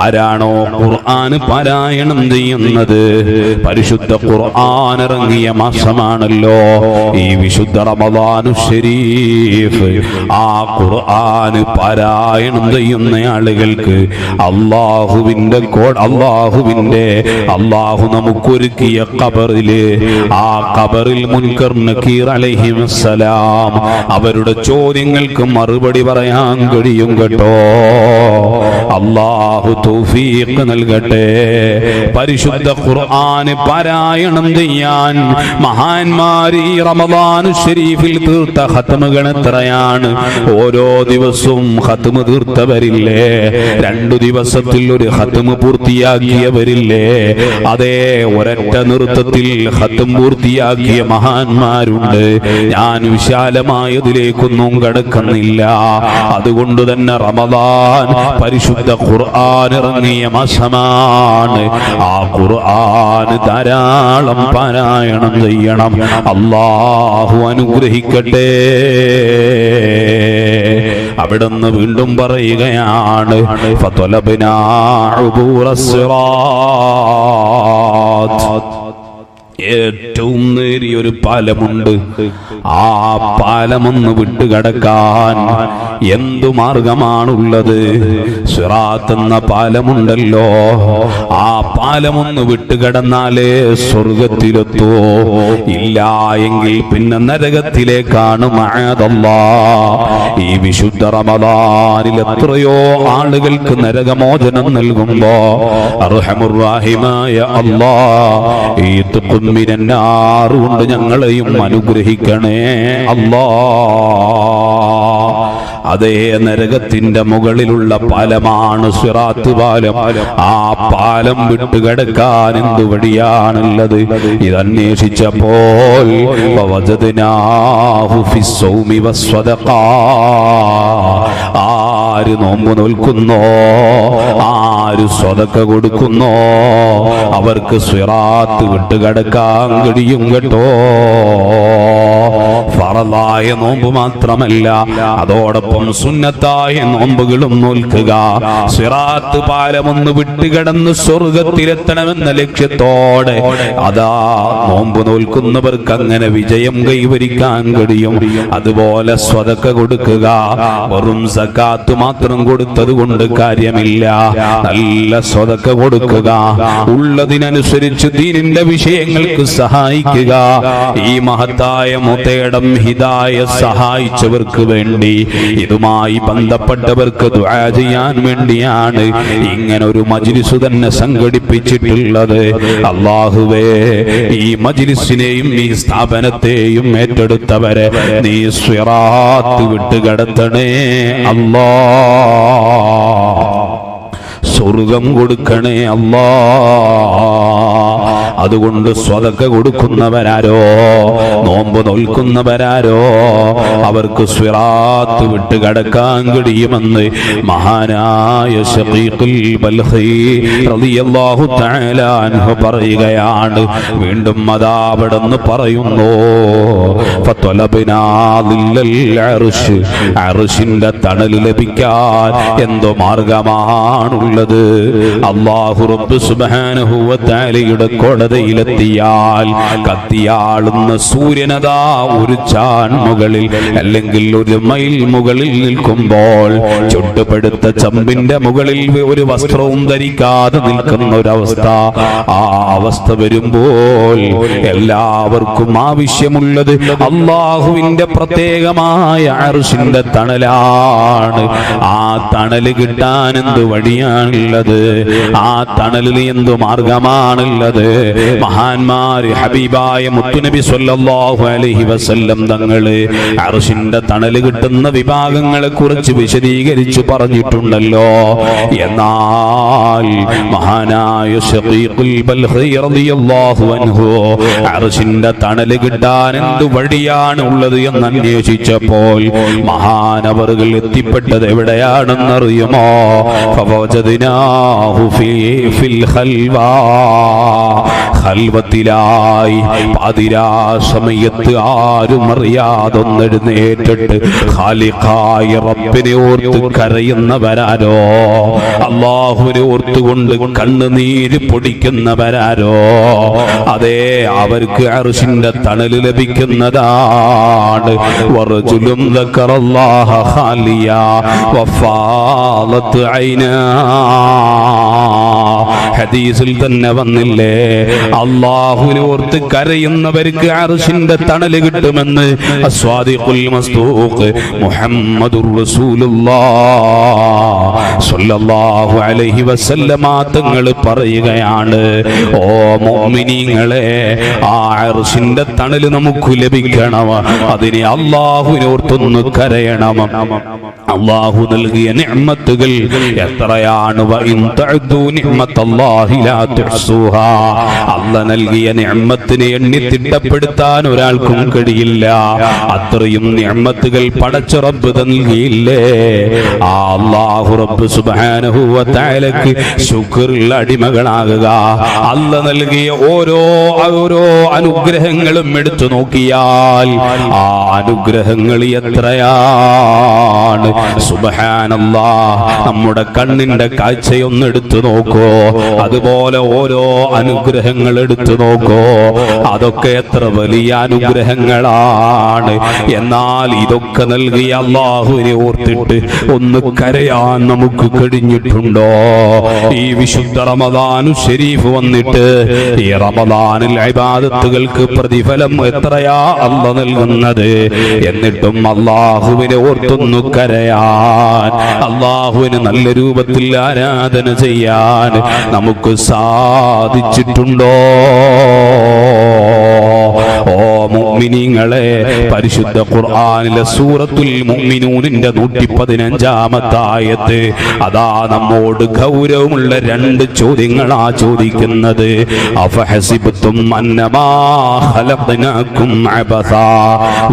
ആരാണോ ഖുർആൻ പാരായണം ചെയ്യുന്നത്, പരിശുദ്ധ ഖുർആൻ ഇറങ്ങിയ മാസമാണല്ലോ ഈ വിശുദ്ധ റമദാനു ശരീഫ്. ആ ഖുർആൻ പാരായണം ചെയ്യുന്ന ആളുകൾക്ക് അള്ളാഹു നമുക്കൊരുക്കിയ ഖബറില്, ആ ഖബറിൽ മുൻകർ നകീർ അലൈഹിസ്സലാം അവരുടെ ചോദ്യങ്ങൾക്ക് മറുപടി പറയാൻ കഴിയും കേട്ടോ. അള്ളാഹു തൗഫീഖ് നൽകട്ടെ. പരിശുദ്ധ ഖുർആൻ പാരായണം ചെയ്യാൻ മഹാന്മാർ ഈ റമദാനു ശരീഫിൽ തീർത്ത ഖത്മുകൾ എത്രയാണ്? ഓരോ ദിവസവും ഖത്മ് തീർത്തവരില്ലേ? 2 ദിവസത്തിൽ ഒരു ഖത്മ് പൂർത്തിയാക്കിയവരില്ലേ? അതേ, ഒരൊറ്റ നൃത്തത്തിൽ ഖത്മ് പൂർത്തിയാക്കിയ മഹാന്മാരുണ്ട്. ഞാൻ വിശാലമായതിലേക്കൊന്നും കടക്കുന്നില്ല. അതുകൊണ്ട് തന്നെ റമദാൻ പരിശുദ്ധ ഖുർആൻ ഇറങ്ങിയ മാസമാണ്. ആ ഖുർആൻ ധാരാളം പാരായണം ചെയ്യണം. അല്ലാഹു അനുഗ്രഹിക്കട്ടെ. അവിടുന്ന് വീണ്ടും പറയുകയാണ്, ഫതലബ്നാ ഉബൂറസ്സിറാത്ത്. ഏറ്റവും നേരിയൊരു പാലമുണ്ട്. ആ പാലമൊന്ന് വിട്ടുകടക്കാൻ എന്തു മാർഗമാണുള്ളത്? സിറാത്ത് എന്ന പാലമുണ്ടല്ലോ. ആ പാലമൊന്ന് വിട്ടുകടന്നാലേ സ്വർഗത്തിലെത്തോ? ഇല്ല എങ്കിൽ പിന്നെ നരകത്തിലേക്കാണ്. ഈ വിശുദ്ധ റമദാനിൽ എത്രയോ ആളുകൾക്ക് നരകമോചനം നൽകുമ്പോ അർഹമുർ റഹീമായ അല്ലാഹ് ഈ മിനന്നാർ കൊണ്ട് ഞങ്ങളെയും അനുഗ്രഹിക്കണേ അല്ലാഹ്. അതേ, നരകത്തിന്റെ മുകളിലുള്ള പാലമാണ് സിറാത്ത് പാലം. ആ പാലം വിട്ടുകിടക്കാൻ എന്തു വഴിയാണുള്ളത്? ഇതന്വേഷിച്ചപ്പോൾ വജദ്നാഹു ഫിസ്സൗമി വസ്സദഖാ. ആര് നോമ്പ് നോൽക്കുന്നോ, ആര് സ്വതക്ക കൊടുക്കുന്നോ, അവർക്ക് സിറാത്ത് വിട്ടുകിടക്കാൻ കഴിയും കേട്ടോ. ഫറലായ നോമ്പ് മാത്രമല്ല, അതോടൊപ്പം സുന്നത്തായ നോമ്പുകളും നോൽക്കുക. സിറാത്ത് പാലമൊന്ന് വിട്ടുകിടന്ന് സ്വർഗത്തിലെത്തണമെന്ന ലക്ഷ്യത്തോടെ അതാ നോമ്പ് നോൽക്കുന്നവർക്ക് അങ്ങനെ വിജയം കൈവരിക്കാൻ കഴിയും. അതുപോലെ സ്വതക്ക കൊടുക്കുക. വെറും സകാത്ത് മാത്രം കൊടുത്തത് കൊണ്ട് കാര്യമില്ല. നല്ല സ്വതക്ക കൊടുക്കുക. ഉള്ളതിനനുസരിച്ച് ദീനിന്റെ വിഷയങ്ങൾക്ക് സഹായിക്കുക. ഈ മഹത്തായ മുതേടം ഹിദായ സഹായിച്ചവർക്ക് വേണ്ടി, ഇതുമായി ബന്ധപ്പെട്ടവർക്ക് ദുആ ചെയ്യാൻ വേണ്ടിയാണ് ഇങ്ങനെ ഒരു മജ്ലിസ് തന്നെ സംഘടിപ്പിച്ചിട്ടുള്ളത്. അല്ലാഹുവേ, ഈ മജ്ലിസിനെയും ഈ സ്ഥാപനത്തെയും ഏറ്റെടുത്തവരെ നീ സിറാത്ത് വിട്ടുകടത്തണേ അല്ലാഹ്. സ്വർഗം കൊടുക്കണേ അല്ലാഹ്. അതുകൊണ്ട് സ്വതക്ക കൊടുക്കുന്നവരാരോ, നോമ്പ് നോൽക്കുന്നവരാരോ, അവർക്ക് സിറാത്ത് വിട്ട് കടക്കാൻ കഴിയുമെന്ന് മഹാനായ ശഖീഖുൽ ബൽഖി റളിയല്ലാഹു തആല അൻഹു പറയുകയാണ്. വീണ്ടും അതാവിടെന്ന് പറയുന്നു, ഫതലബ്നാ ദില്ലൽ അർശ്. അർശിന്റെ തണൽ ലഭിക്കാൻ എന്തോ മാർഗമാണുള്ളത്? അല്ലാഹു റബ്ബ് സുബ്ഹാനഹു വ തആലയുടെ കോടതി പക്വതയിലെത്തിയാൽ കത്തിയാളുന്ന സൂര്യനതാ ഒരു ചാൺ മുകളിൽ അല്ലെങ്കിൽ ഒരു മൈൽ മുകളിൽ നിൽക്കുമ്പോൾ ചുട്ടുപെടുത്ത ചമ്പിന്റെ മുകളിൽ ഒരു വസ്ത്രവും ധരിക്കാതെ നിൽക്കുന്ന ഒരവസ്ഥ, ആ അവസ്ഥ വരുമ്പോൾ എല്ലാവർക്കും ആവശ്യമുള്ളത് അല്ലാഹുവിന്റെ പ്രത്യേകമായ അർശിന്റെ തണലാണ്. ആ തണല് കിട്ടാൻ എന്ത് വഴിയാണുള്ളത്? ആ തണലിൽ എന്തു മാർഗമാണുള്ളത്? മഹാന്മാര് ഹബീബായ മുത്തുനബി സ്വല്ലല്ലാഹു അലൈഹി വസല്ലം തങ്ങള് അർശിന്റെ തണല് കിട്ടുന്ന വിഭാഗങ്ങളെ കുറിച്ച് വിശദീകരിച്ചു പറഞ്ഞിട്ടുണ്ടല്ലോ. എന്നാൽ മഹാനായ ശഖീഖുൽ ബൽഖി റളിയല്ലാഹു അൻഹു അർശിന്റെ തണല് കിട്ടാൻ എന്ത് വഴിയാണ് ഉള്ളത് എന്ന് അന്വേഷിച്ചപ്പോൾ മഹാനവറുകൾ എത്തിപ്പെട്ടത് എവിടെയാണെന്നറിയുമോ? ഫവജദ്നാഹു ഫിൽ ഖൽവാ, ഖൽവത്തിലായി പാതിരാ സമയത്ത് ആരും അറിയാതൊന്നെഴുന്നേറ്റിട്ട് ഖാലിഖായ റബ്ബിനെ ഓർത്ത് കരയുന്നവരാരോ, അല്ലാഹുവിനെ ഓർത്തുകൊണ്ട് കണ്ണുനീര് പൊടിക്കുന്നവരാരോ, അതേ അവർക്ക് അർശിന്റെ തണല് ലഭിക്കുന്നതാണ്. വറജുലും ദക്കറല്ലാഹ ഖാലിയാ വഫാലത്ത് ഐനാ, ഹദീസിൽ തന്നെ വന്നില്ലേ, അല്ലാഹുവിനെ ഓർത്ത് കരയുന്നവർക്ക് അർശിന്റെ തണല് കിട്ടുമെന്ന് അസ്വാദിഖുൽ മസ്ദൂഖ് മുഹമ്മദുർ റസൂലുള്ളാഹ് സ്വല്ലല്ലാഹു അലൈഹി വസല്ലമ തങ്ങൾ പറയുകയാണ്. ഓ മുഅ്മിനീങ്ങളെ, ആ അർശിന്റെ തണല് നമുക്ക് ലഭിക്കണം. അതിനെ അല്ലാഹുവിനെ ഓർത്തൊന്ന് കരയണം. അല്ലാഹു നൽകിയ നിഅമത്തുകൾ എത്രയാണ്! വഇൻ തഅദു നിഅമത്തല്ലാഹി ലാ തുഹ്സുഹാ, അല്ലാഹു നൽകിയ നിഅമത്തിനെ എണ്ണി തിട്ടപ്പെടുത്താൻ ഒരാൾക്കും കഴിയില്ല. അത്രയും നിഅമത്തുകൾ പടച്ച റബ്ബ് നൽകിയില്ലേ. ആ അല്ലാഹു റബ്ബ് സുബ്ഹാനഹു വ തആലക്ക് ശുക്റുള്ള അടിമകളാകുക. അല്ലാഹു നൽകിയ ഓരോ അനുഗ്രഹങ്ങളും എടുത്തു നോക്കിയാൽ ആ അനുഗ്രഹങ്ങൾ എത്രയാണ്! സുബ്ഹാനല്ലാഹ്, നമ്മുടെ കണ്ണിന്റെ കാഴ്ചയൊന്ന് എടുത്തു നോക്കൂ, അതുപോലെ ഓരോ അനുഗ്രഹങ്ങൾ എടുത്തു നോക്കൂ, അതൊക്കെ എത്ര വലിയ അനുഗ്രഹങ്ങളാണ്. എന്നാൽ ഇതൊക്കെ നൽകിയ അല്ലാഹുവിനെ ഓർത്തിട്ട് ഒന്ന് കരയാൻ നമുക്ക് കഴിഞ്ഞിട്ടുണ്ടോ? ഈ വിശുദ്ധ റമദാനു ശരീഫ് വന്നിട്ട് ഈ റമദാനിൽ ഇബാദത്തുകൾക്ക് പ്രതിഫലം എത്രയാ അല്ലാഹു നൽകുന്നത്. എന്നിട്ടും അല്ലാഹുവിനെ ഓർത്തൊന്നു കരയാൻ, അല്ലാഹുവിന് നല്ല രൂപത്തിൽ ആരാധന ചെയ്യാൻ നമുക്ക് സാധിച്ചിട്ടുണ്ടോ? ഓ മുഅ്മിനീങ്ങളെ, പരിശുദ്ധ ഖുർആനിലെ സൂറത്തുൽ മുഅ്മിനൂനിന്റെ 115-ാമത്തെ ആയത്ത് അതാ നമ്മോട് ഗൗരവമുള്ള രണ്ട് ചോദ്യങ്ങളാ ചോദിക്കുന്നത്. അഫഹസിബ്തും അന്നമാ ഖലഖ്നാകും അബസാ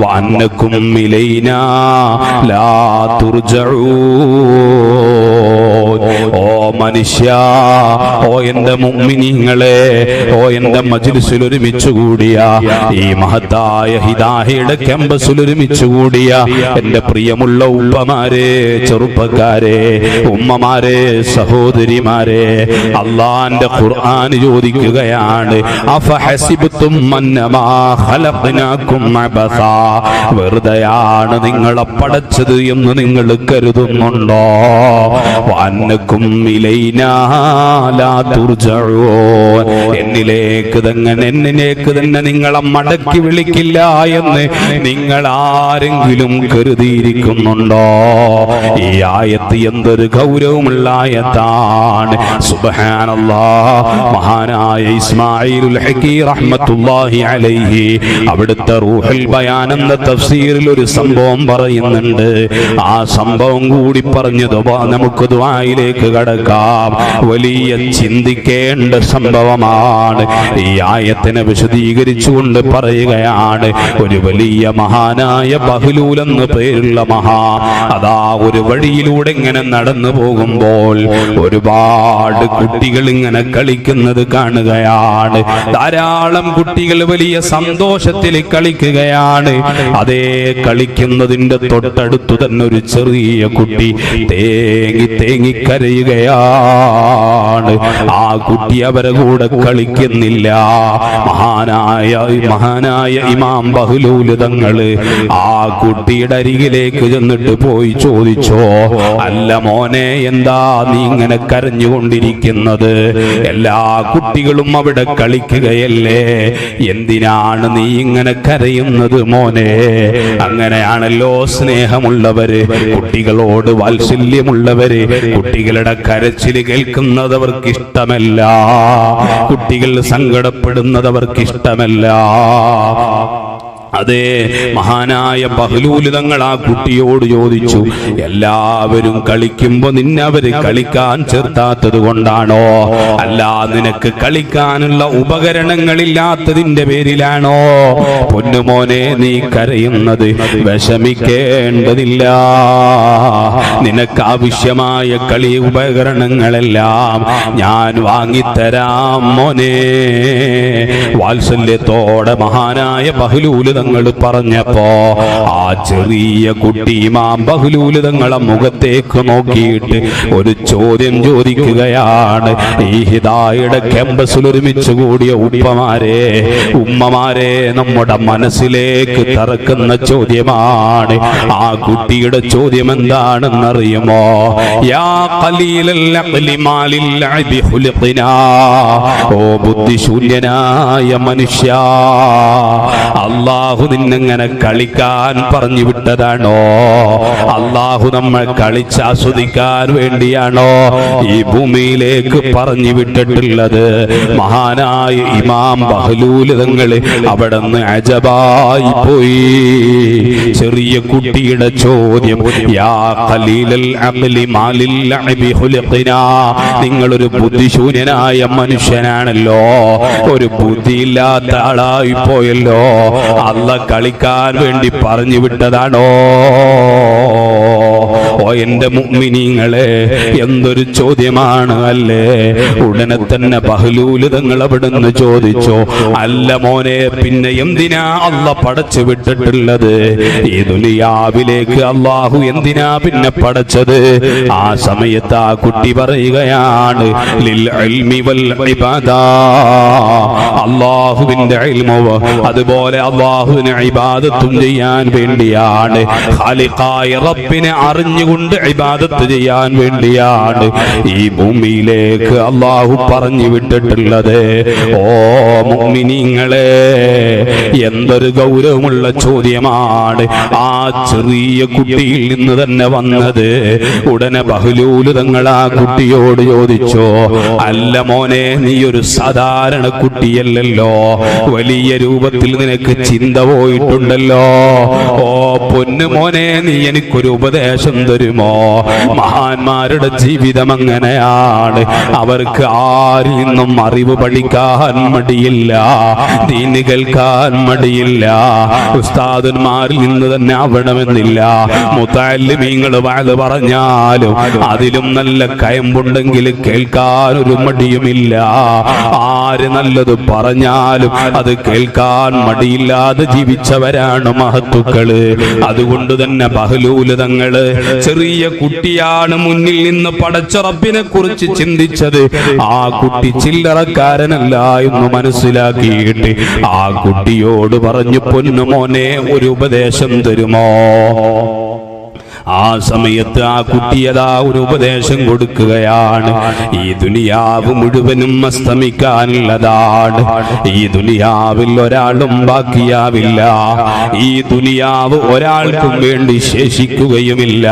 വഅന്നകും ഇലൈനാ ലാ തുർജഊൻ. ഓ മനുഷ്യ, ഓ എന്റെ മുഅ്മിനീങ്ങളെ, ഓ എന്റെ മജ്ലിസിൽ ഒരുമിച്ച് കൂടിയ ഈ മഹത്തായ ഹിദായയുടെ ക്യാമ്പസിൽ ഒരുമിച്ച് കൂടിയ എന്റെ പ്രിയമുള്ള ഉപ്പമാരെ, ചെറുപ്പക്കാരെ, ഉമ്മമാരെ, സഹോദരിമാരെ, അല്ലാഹുവിന്റെ ഖുർആൻ ചോദിക്കുകയാണ്. അഫഹസിബ്തും അന്നമാ ഖലഖ്നാകും അബസാ, വെറുതെയാണ് നിങ്ങളെ പടച്ചത് എന്ന് നിങ്ങൾ കരുതുന്നുണ്ടോ? വഅന്നകും ഇലൈനാ ലാ തുർജഊൻ, എന്നിലേക്ക് തന്നെ നിങ്ങളെ മടക്കി വിളിക്കില്ല എന്ന് നിങ്ങൾ ആരെങ്കിലും കരുതിയിരിക്കുന്നുണ്ടോ? ഈ ആയത്ത് എന്തൊരു ഗൗരവമുള്ള ആയത്താണ്! സുബ്ഹാനല്ലാഹ്, മഹാനായ ഇസ്മാഈലുൽ ഹഖീ റഹ്മത്തുള്ളാഹി അലൈഹി അവിടുത്തെ റൂഹുൽ ബയാൻ എന്ന തഫ്സീറിൽ ഒരു സംഭവം പറയുന്നുണ്ട്. ആ സംഭവം കൂടി പറഞ്ഞു നമുക്ക് ദുആയിലേക്ക് കടക്കാം. വലിയ ചിന്തിക്കേണ്ട സംഭവമാണ്. ഈ ആയത്തിനെ വിശദീകരിച്ചുകൊണ്ട് പറയുകയാണ്. ഒരു വലിയ മഹാനായ ബഹ്ലൂൽ എന്ന് പേരുള്ള അതാ ഒരു വഴിയിലൂടെ ഇങ്ങനെ നടന്നു പോകുമ്പോൾ ഒരുപാട് കുട്ടികൾ ഇങ്ങനെ കളിക്കുന്നത് കാണുകയാണ്. ധാരാളം കുട്ടികൾ വലിയ സന്തോഷത്തിൽ കളിക്കുകയാണ്. അതേ കളിക്കുന്നതിന്റെ തൊട്ടടുത്തു തന്നെ ഒരു ചെറിയ കുട്ടി തേങ്ങി കരയുകയാണ്. കളിക്കുകയാണ്. ആ കുട്ടി അവരെ കൂടെ കളിക്കുന്നില്ല. മഹാനായ ഇമാം ബഹ്ലൂൽ തങ്ങള് ആ കുട്ടിയുടെ അരികിലേക്ക് ചെന്നിട്ട് പോയി ചോദിച്ചോ, അല്ല മോനെ, എന്താ നീ ഇങ്ങനെ കരഞ്ഞുകൊണ്ടിരിക്കുന്നത്? എല്ലാ കുട്ടികളും അവിടെ കളിക്കുകയല്ലേ, എന്തിനാണ് നീ ഇങ്ങനെ കരയുന്നത് മോനെ? അങ്ങനെയാണല്ലോ സ്നേഹമുള്ളവര്, കുട്ടികളോട് വാത്സല്യമുള്ളവര്, കുട്ടികളുടെ കരച്ചിൽ കേൾക്കുന്നത് അവർക്ക് ഇഷ്ടമല്ല, കുട്ടികൾ സങ്കടപ്പെടുന്നത് അവർക്ക് ഇഷ്ടമല്ല. അതെ, മഹാനായ ബഹ്ലൂൽ തങ്ങൾ ആ കുട്ടിയോട് ചോദിച്ചു, എല്ലാവരും കളിക്കുമ്പോ നിന്നെ അവര് കളിക്കാൻ ചേർത്താത്തത് കൊണ്ടാണോ? അല്ല, നിനക്ക് കളിക്കാനുള്ള ഉപകരണങ്ങളില്ലാത്തതിന്റെ പേരിലാണോ? പൊന്നുമോനെ, നീ കരയുന്നത് വിഷമിക്കേണ്ടതില്ല. നിനക്ക് ആവശ്യമായ കളി ഉപകരണങ്ങളെല്ലാം ഞാൻ വാങ്ങിത്തരാം മോനെ. വാത്സല്യത്തോടെ മഹാനായ ബഹ്ലൂൽ തങ്ങൾ പറഞ്ഞപ്പോ ആ ചെറിയ കുട്ടി ഇമാം ബഹ്ലൂൽ തങ്ങളെ മുഖത്തേക്ക് നോക്കിയിട്ട് ഒരു ചോദ്യം ചോദിക്കുകയാണ്. ഈ ഹിദായയുടെ ക്യാമ്പസിൽ ഒരുമിച്ച് കൂടിയ ഉപ്പമാരെ, ഉമ്മമാരെ, നമ്മുടെ മനസ്സിലേക്ക് തറക്കുന്ന ചോദ്യമാണ്. ആ കുട്ടിയുടെ ചോദ്യം എന്താണെന്നറിയുമോ? യാ ഖലീലൽ അഖ്ലി മാലിൽ അബി ഖുൽഖിനാ, ഓ ബുദ്ധിശൂന്യനായ മനുഷ്യ, അല്ലാഹു നിന്നെങ്ങനെ കളിക്കാൻ പറഞ്ഞു വിട്ടതാണോ? അല്ലാഹു നമ്മൾ കളിച്ചാസ്വദിക്കാൻ വേണ്ടിയാണോ ഈ ഭൂമിയിലേക്ക് പറഞ്ഞു വിട്ടിട്ടുള്ളത്? മഹാനായ ഇമാം ബഹ്ലൂൽ തങ്ങൾ അവിടെ നിന്ന് അജബായി പോയി. ചെറിയ കുട്ടിയുടെ ചോദ്യം, യാ ഖലീലൽ അഖ്ലി മാലിൽ അബി ഖുൽഖിനാ, നിങ്ങളൊരു ബുദ്ധിശൂന്യനായ മനുഷ്യനാണല്ലോ, ഒരു ബുദ്ധിയില്ലാത്ത ആളായി പോയല്ലോ, അല്ല കളിക്കാൻ വേണ്ടി പറഞ്ഞു വിട്ടതാണോ? ഓ എന്റെ മുഅ്മിനീങ്ങളെ, എന്തൊരു ചോദ്യമാണ് അല്ലേ? ഉടനെ തന്നെ ബഹ്ലൂൽ തങ്ങൾ അവിടുന്ന് ചോദിച്ചു, അല്ല മോനെ, പിന്നെ എന്തിനാ അല്ല പടച്ചു വിട്ടിട്ടുള്ളത്? ഈ ദുനിയാവിലേക്ക് അല്ലാഹു എന്തിനാ പിന്നെ പടച്ചത്? ആ സമയത്ത് ആ കുട്ടി പറയുകയാണ്, ലിൽ ഇൽമി വൽ ഇബാദാ, അല്ലാഹുവിന്റെ ഇൽമു അതുപോലെ അല്ലാഹുവിനെ ഇബാദത്തും ചെയ്യാൻ വേണ്ടിയാണ്, ഖാലിഖായ റബ്ബിനെ അറിഞ്ഞുകൊണ്ട് ഇബാദത്ത് ചെയ്യാൻ വേണ്ടിയാണ് ഈ ഭൂമിയിലേക്ക് അല്ലാഹു പറഞ്ഞു വിട്ടിട്ടുള്ളത്. ഓ മുഅ്മിനീങ്ങളെ, എന്തൊരു ഗൗരവമുള്ള ചോദ്യമാണ് ആ ചെറിയ കുട്ടിയിൽ നിന്ന് തന്നെ വന്നത്. ഉടനെ ബഹ്ലൂൽ തങ്ങൾ ആ കുട്ടിയോട് ചോദിച്ചോ, അല്ല മോനെ, നീ ഒരു സാധാരണ കുട്ടിയല്ലല്ലോ, വലിയ രൂപത്തിൽ നിനക്ക് ചിന്ത പോയിട്ടുണ്ടല്ലോ. ഓ പൊന്നു മോനെ, നീ എനിക്കൊരു ഉപദേശം തരുമോ? മഹാന്മാരുടെ ജീവിതം അങ്ങനെയാണ്, അവർക്ക് ആരിൽ നിന്നും അറിവ് പഠിക്കാൻ മടിയില്ല, ദീന് കേൾക്കാൻ മടിയില്ല. ഉസ്താദന്മാരിൽ നിന്ന് തന്നെ ആവണമെന്നില്ല. മുതഅല്ലിമീങ്ങൾ വഅദ് പറഞ്ഞാലും അതിലും നല്ല കയമ്പുണ്ടെങ്കിൽ കേൾക്കാൻ ഒരു മടിയുമില്ല. ആര് നല്ലത് പറഞ്ഞാലും അത് കേൾക്കാൻ മടിയില്ലാതെ ജീവിച്ചവരാണ് മഹത്തുക്കള്. അതുകൊണ്ട് തന്നെ ബഹ്ലൂൽ തങ്ങള് ചെറിയ കുട്ടിയാണ് മുന്നിൽ നിന്ന് പടച്ച റബ്ബിനെ കുറിച്ച് ചിന്തിച്ചത്. ആ കുട്ടി ചില്ലറക്കാരനല്ല എന്ന് മനസ്സിലാക്കിയിട്ട് ആ കുട്ടിയോട് പറഞ്ഞു, പൊന്നുമോനെ, ഒരു ഉപദേശം തരുമോ? ആ സമയത്ത് ആ കുട്ടിയതാ ഒരു ഉപദേശം കൊടുക്കുകയാണ്. ഈ ദുനിയാവ് മുഴുവനും അസ്തമിക്കാനുള്ളതാണ്. ഈ ദുനിയാവിൽ ഒരാളും ബാക്കിയാവില്ല. ഈ ദുനിയാവ് ഒരാൾക്കും വേണ്ടി ശേഷിക്കുകയുമില്ല.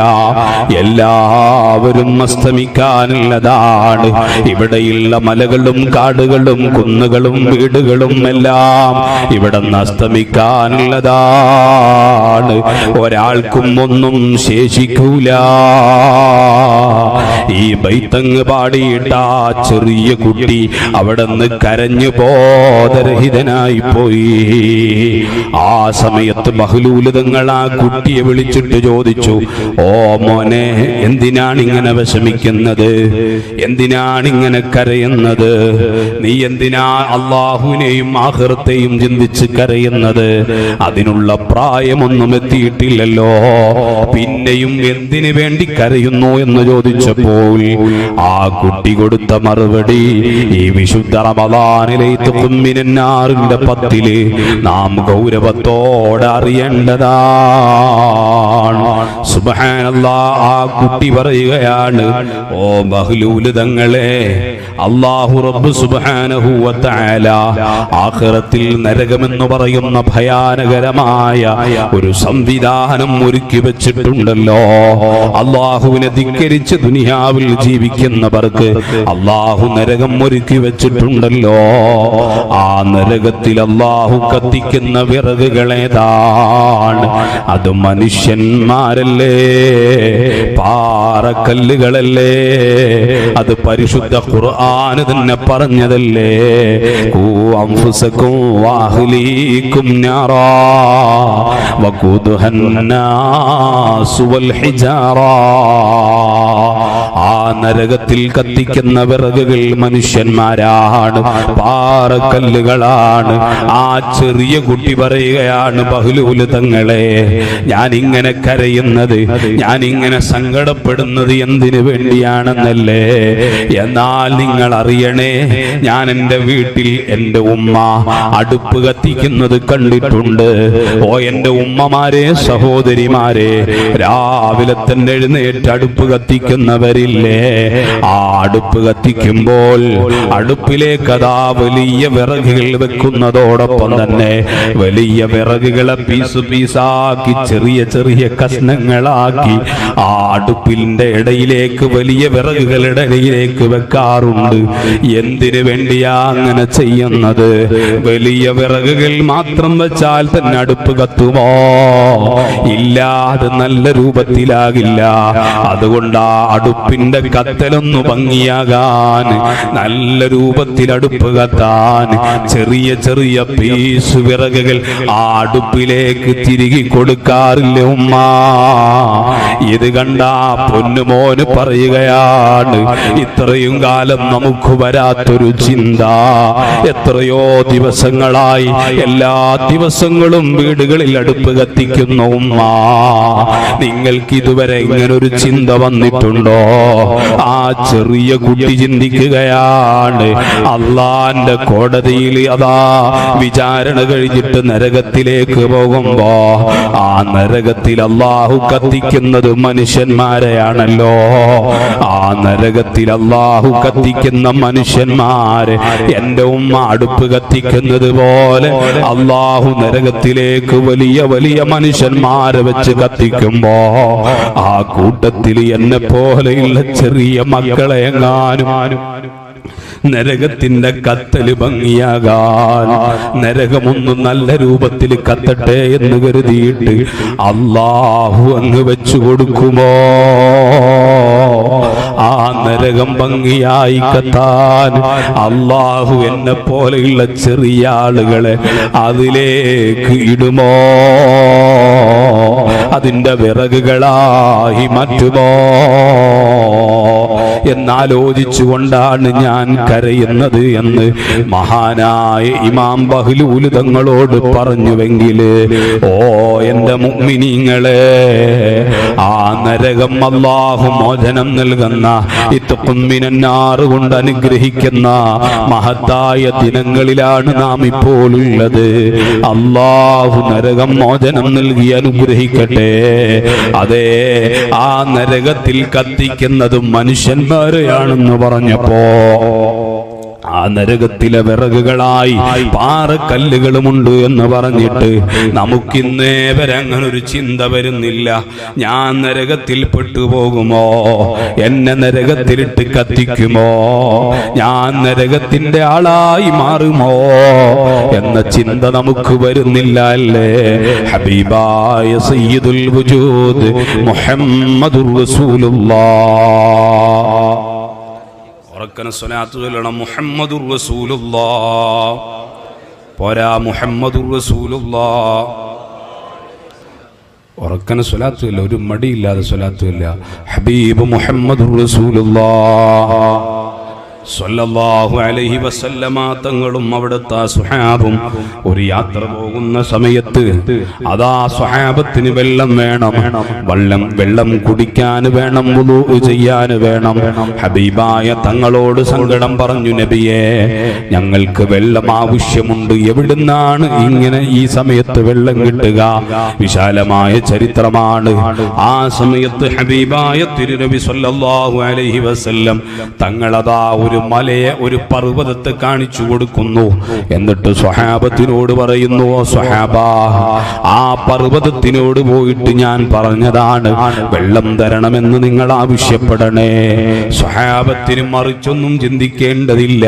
എല്ലാവരും അസ്തമിക്കാനുള്ളതാണ്. ഇവിടെയുള്ള മലകളും കാടുകളും കുന്നുകളും വീടുകളും എല്ലാം ഇവിടെ നിന്ന് അസ്തമിക്കാനുള്ളതാണ്. ഒരാൾക്കും ഒന്നും ശേഷിക്കൂല. ഈ ബൈത്തങ്ങ് പാടിയിട്ട ചെറിയ കുട്ടി അവിടെ നിന്ന് കരഞ്ഞു ബോധരഹിതനായി പോയി. ആ സമയത്ത് ബഹ്ലൂൽ തങ്ങൾ ആ കുട്ടിയെ വിളിച്ചിട്ട് ചോദിച്ചു, ഓ മോനെ, എന്തിനാണ് ഇങ്ങനെ വിഷമിക്കുന്നത്? എന്തിനാണ് ഇങ്ങനെ കരയുന്നത്? നീ എന്തിനാ അള്ളാഹുവിനെയും ആഖിറത്തെയും ചിന്തിച്ച് കരയുന്നത്? അതിനുള്ള പ്രായമൊന്നും എത്തിയിട്ടില്ലല്ലോ, പിന്നെയും എന്തിനു വേണ്ടി കരയുന്നു എന്ന് ചോദിച്ചപ്പോൾ ആ കുട്ടി കൊടുത്ത മറുപടി ഈ വിശുദ്ധ റമളാനിലെ തുഖ്മിനന്നാറിന്റെ 10 നാം ഗൗരവത്തോടെ അറിയേണ്ടതാണ്. സുബ്ഹാനല്ലാഹ്. ആ കുട്ടി പറയുകയാണ്, ഓ ബഹ്ലൂൽ തങ്ങളെ, അല്ലാഹു റബ്ബ് സുബ്ഹാനഹു വ തആല ആഖിറത്തിൽ നരകമെന്ന് പറയുന്ന ഭയാനകരമായ ഒരു സംവിധാനം ഒരുക്കി വെച്ചിട്ടുണ്ടല്ലോ. അല്ലാഹുവിനെ ധിക്കരിച്ച് ദുനിയാവിൽ ജീവിക്കുന്നവർക്ക് അല്ലാഹു നരകം ഒരുക്കി വെച്ചിട്ടുണ്ടല്ലോ. ആ നരകത്തിൽ അല്ലാഹു കത്തിക്കുന്ന വിറകുകളേതാണ്? അത് മനുഷ്യന്മാരല്ലേ, പാറക്കല്ലുകളല്ലേ? അത് പരിശുദ്ധ ഖുർആൻ തന്നെ പറഞ്ഞതല്ലേ. ഖൂ അൻഫുസകും വഅഹ്ലീകും നാറാ വഖൂദുഹൻ നാസു വൽ ഹിജാറാ. ആ നരകത്തിൽ കത്തിക്കുന്ന വിറകുകൾ മനുഷ്യന്മാരാണ്, പാറക്കല്ലുകളാണ്. ആ ചെറിയ കുട്ടി പറയുകയാണ്, ബഹ്ലൂൽ തങ്ങളെ, ഞാൻ ഇങ്ങനെ കരയുന്നത്, ഞാൻ ഇങ്ങനെ സങ്കടപ്പെടുന്നത് എന്തിനു വേണ്ടിയാണെന്നല്ലേ? എന്നാൽ നിങ്ങൾ അറിയണേ, ഞാൻ എൻ്റെ വീട്ടിൽ എൻ്റെ ഉമ്മ അടുപ്പ് കത്തിക്കുന്നത് കണ്ടിട്ടുണ്ട്. ഓ എൻ്റെ ഉമ്മമാരെ, സഹോദരിമാരെ, രാവിലെ തന്നെ എഴുന്നേറ്റ് അടുപ്പ് കത്തിക്കുന്നവരില്ലേ? ആ അടുപ്പ് കത്തിക്കുമ്പോൾ അടുപ്പിലേക്ക് അതാ വലിയ വിറകുകൾ വെക്കുന്നതോടൊപ്പം തന്നെ വലിയ വിറകുകളെ പീസാക്കി ചെറിയ ചെറിയ കഷ്ണങ്ങളാക്കി ആ അടുപ്പിന്റെ ഇടയിലേക്ക്, വലിയ വിറകുകളുടെ ഇടയിലേക്ക് വെക്കാറുണ്ട്. എന്തിനു വേണ്ടിയാ അങ്ങനെ ചെയ്യുന്നത്? വലിയ വിറകുകൾ മാത്രം വെച്ചാൽ തന്നെ അടുപ്പ് കത്തുമോ? ഇല്ല, അത് നല്ല രൂപത്തിലാകില്ല. അതുകൊണ്ട് ആ അടുപ്പിന്റെ കത്തലൊന്നു ഭംഗിയാകാൻ, നല്ല രൂപത്തിൽ അടുപ്പ് കത്താൻ ചെറിയ ചെറിയ പീസ് വിറകുകൾ ആ അടുപ്പിലേക്ക് തിരികെ കൊടുക്കാറില്ല ഉമ്മ. ഇത് കണ്ട പൊന്നുമോന് പറയുകയാണ്, ഇത്രയും കാലം നമുക്ക് വരാത്തൊരു ചിന്ത. എത്രയോ ദിവസങ്ങളായി എല്ലാ ദിവസങ്ങളും വീടുകളിൽ അടുപ്പ് കത്തിക്കുന്ന ഉമ്മ, നിങ്ങൾക്ക് ഇതുവരെ ഇങ്ങനൊരു ചിന്ത വന്നിട്ടുണ്ടോ? ആ ചെറിയ കുട്ടി ചിന്തിക്കുകയാണ്, അള്ളാന്റെ കോടതിയിൽ അതാ വിചാരണ കഴിഞ്ഞിട്ട് നരകത്തിലേക്ക് പോകുമ്പോ ആ നരകത്തിൽ അള്ളാഹു കത്തിക്കുന്നത് മനുഷ്യന്മാരെയാണല്ലോ. ആ നരകത്തിൽ അള്ളാഹു കത്തിക്കുന്ന മനുഷ്യന്മാരെ എന്റെ ഉമ്മ അടുപ്പ് കത്തിക്കുന്നത് പോലെ അള്ളാഹു നരകത്തിലേക്ക് വലിയ വലിയ മനുഷ്യന്മാരെ വെച്ച് കത്തിക്കുമ്പോ ആ കൂട്ടത്തിൽ എന്നെ പോലെയുള്ള ചെറിയ മക്കളെ എങ്ങാനും നരകത്തിന്റെ കത്തല് ഭംഗിയാകാൻ, നരകമൊന്ന് നല്ല രൂപത്തിൽ കത്തട്ടെ എന്ന് കരുതിയിട്ട് അല്ലാഹു അങ്ങ് വെച്ചു കൊടുക്കുമോ? ആ നരകം ഭംഗിയായി കത്താൻ അല്ലാഹു എന്നെ പോലെയുള്ള ചെറിയ ആളുകളെ അതിലേക്ക് ഇടുമോ? അതിന്റെ വിറകുകളായി മാറ്റുമോ എന്നാലോചിച്ചുകൊണ്ടാണ് ഞാൻ കരയുന്നത് എന്ന് മഹാനായ ഇമാം ബഹ്ലൂൽ തങ്ങളോട് പറഞ്ഞുവെങ്കില്, ഓ എന്റെ മുഅ്മിനീങ്ങളെ, ആ നരകം അല്ലാഹു മോചനം നൽകുന്ന ഇത്ഖുമ്മിനന്നാർ കൊണ്ട് അനുഗ്രഹിക്കുന്ന മഹത്തായ ദിനങ്ങളിലാണ് നാം ഇപ്പോൾ ഉള്ളത്. അല്ലാഹു നരകം മോചനം നൽകി അനുഗ്രഹിക്കട്ടെ. അതെ, ആ നരകത്തിൽ കത്തിക്കുന്നതും മനുഷ്യന്മാരെയാണെന്ന് പറഞ്ഞപ്പോ ആ നരകത്തിലെ വിറകുകളായി പാറക്കല്ലുകളുമുണ്ട് എന്ന് പറഞ്ഞിട്ട് നമുക്കിന്നേ വരെ അങ്ങനെ ഒരു ചിന്ത വരുന്നില്ല. ഞാൻ നരകത്തിൽ പെട്ടുപോകുമോ? എന്നെ നരകത്തിലിട്ട് കത്തിക്കുമോ? ഞാൻ നരകത്തിന്റെ ആളായി മാറുമോ എന്ന ചിന്ത നമുക്ക് വരുന്നില്ല അല്ലേ? ഹബീബായ സയ്യിദുൽ വജൂദ് മുഹമ്മദുർ റസൂലുള്ളാഹ് സ്വലാത്തു ചൊല്ലണം. മുഹമ്മദുർ റസൂലുള്ളാഹ് പോരാ, മുഹമ്മദുർ റസൂലുള്ളാഹ്. ഉറക്കനെ സ്വലാത്തുമില്ല, ഒരു മടിയില്ലാതെ സ്വലാത്തുമില്ല. ഹബീബ് മുഹമ്മദുർ റസൂലുള്ളാഹ് സ്വല്ലല്ലാഹു അലൈഹി വസല്ലമ തങ്ങളും അവിടുത്തെ സ്വഹാബും ഒരു യാത്ര പോകുന്ന സമയത്ത് അതാ സ്വഹാബത്തിന് വെള്ളം വേണം, വെള്ളം കുടിക്കാൻ വേണം, വുളൂ ചെയ്യാൻ വേണം. ഹബീബായ തങ്ങളോട് സങ്കടം പറഞ്ഞു, നബിയേ ഞങ്ങൾക്ക് വെള്ളം ആവശ്യമുണ്ട്, എവിടുന്നാണ് ഇങ്ങനെ ഈ സമയത്ത് വെള്ളം കിട്ടുക? വിശാലമായ ചരിത്രമാണ്. ആ സമയത്ത് ഹബീബായ തിരുനബി സ്വല്ലല്ലാഹു അലൈഹി വസല്ലം തങ്ങളതാ ഒരു മലയെ, ഒരു പർവ്വതത്തെ കാണിച്ചു കൊടുക്കുന്നു. എന്നിട്ട് സ്വഹാബത്തിനോട് പറയുന്നു, സ്വഹാബാ ആ പർവ്വതത്തിനോട് പോയിട്ട് ഞാൻ പറഞ്ഞതാണ് വെള്ളം തരണമെന്ന് നിങ്ങൾ ആവശ്യപ്പെടണേ. സ്വഹാബത്തിന് മറിച്ചൊന്നും ചിന്തിക്കേണ്ടതില്ല,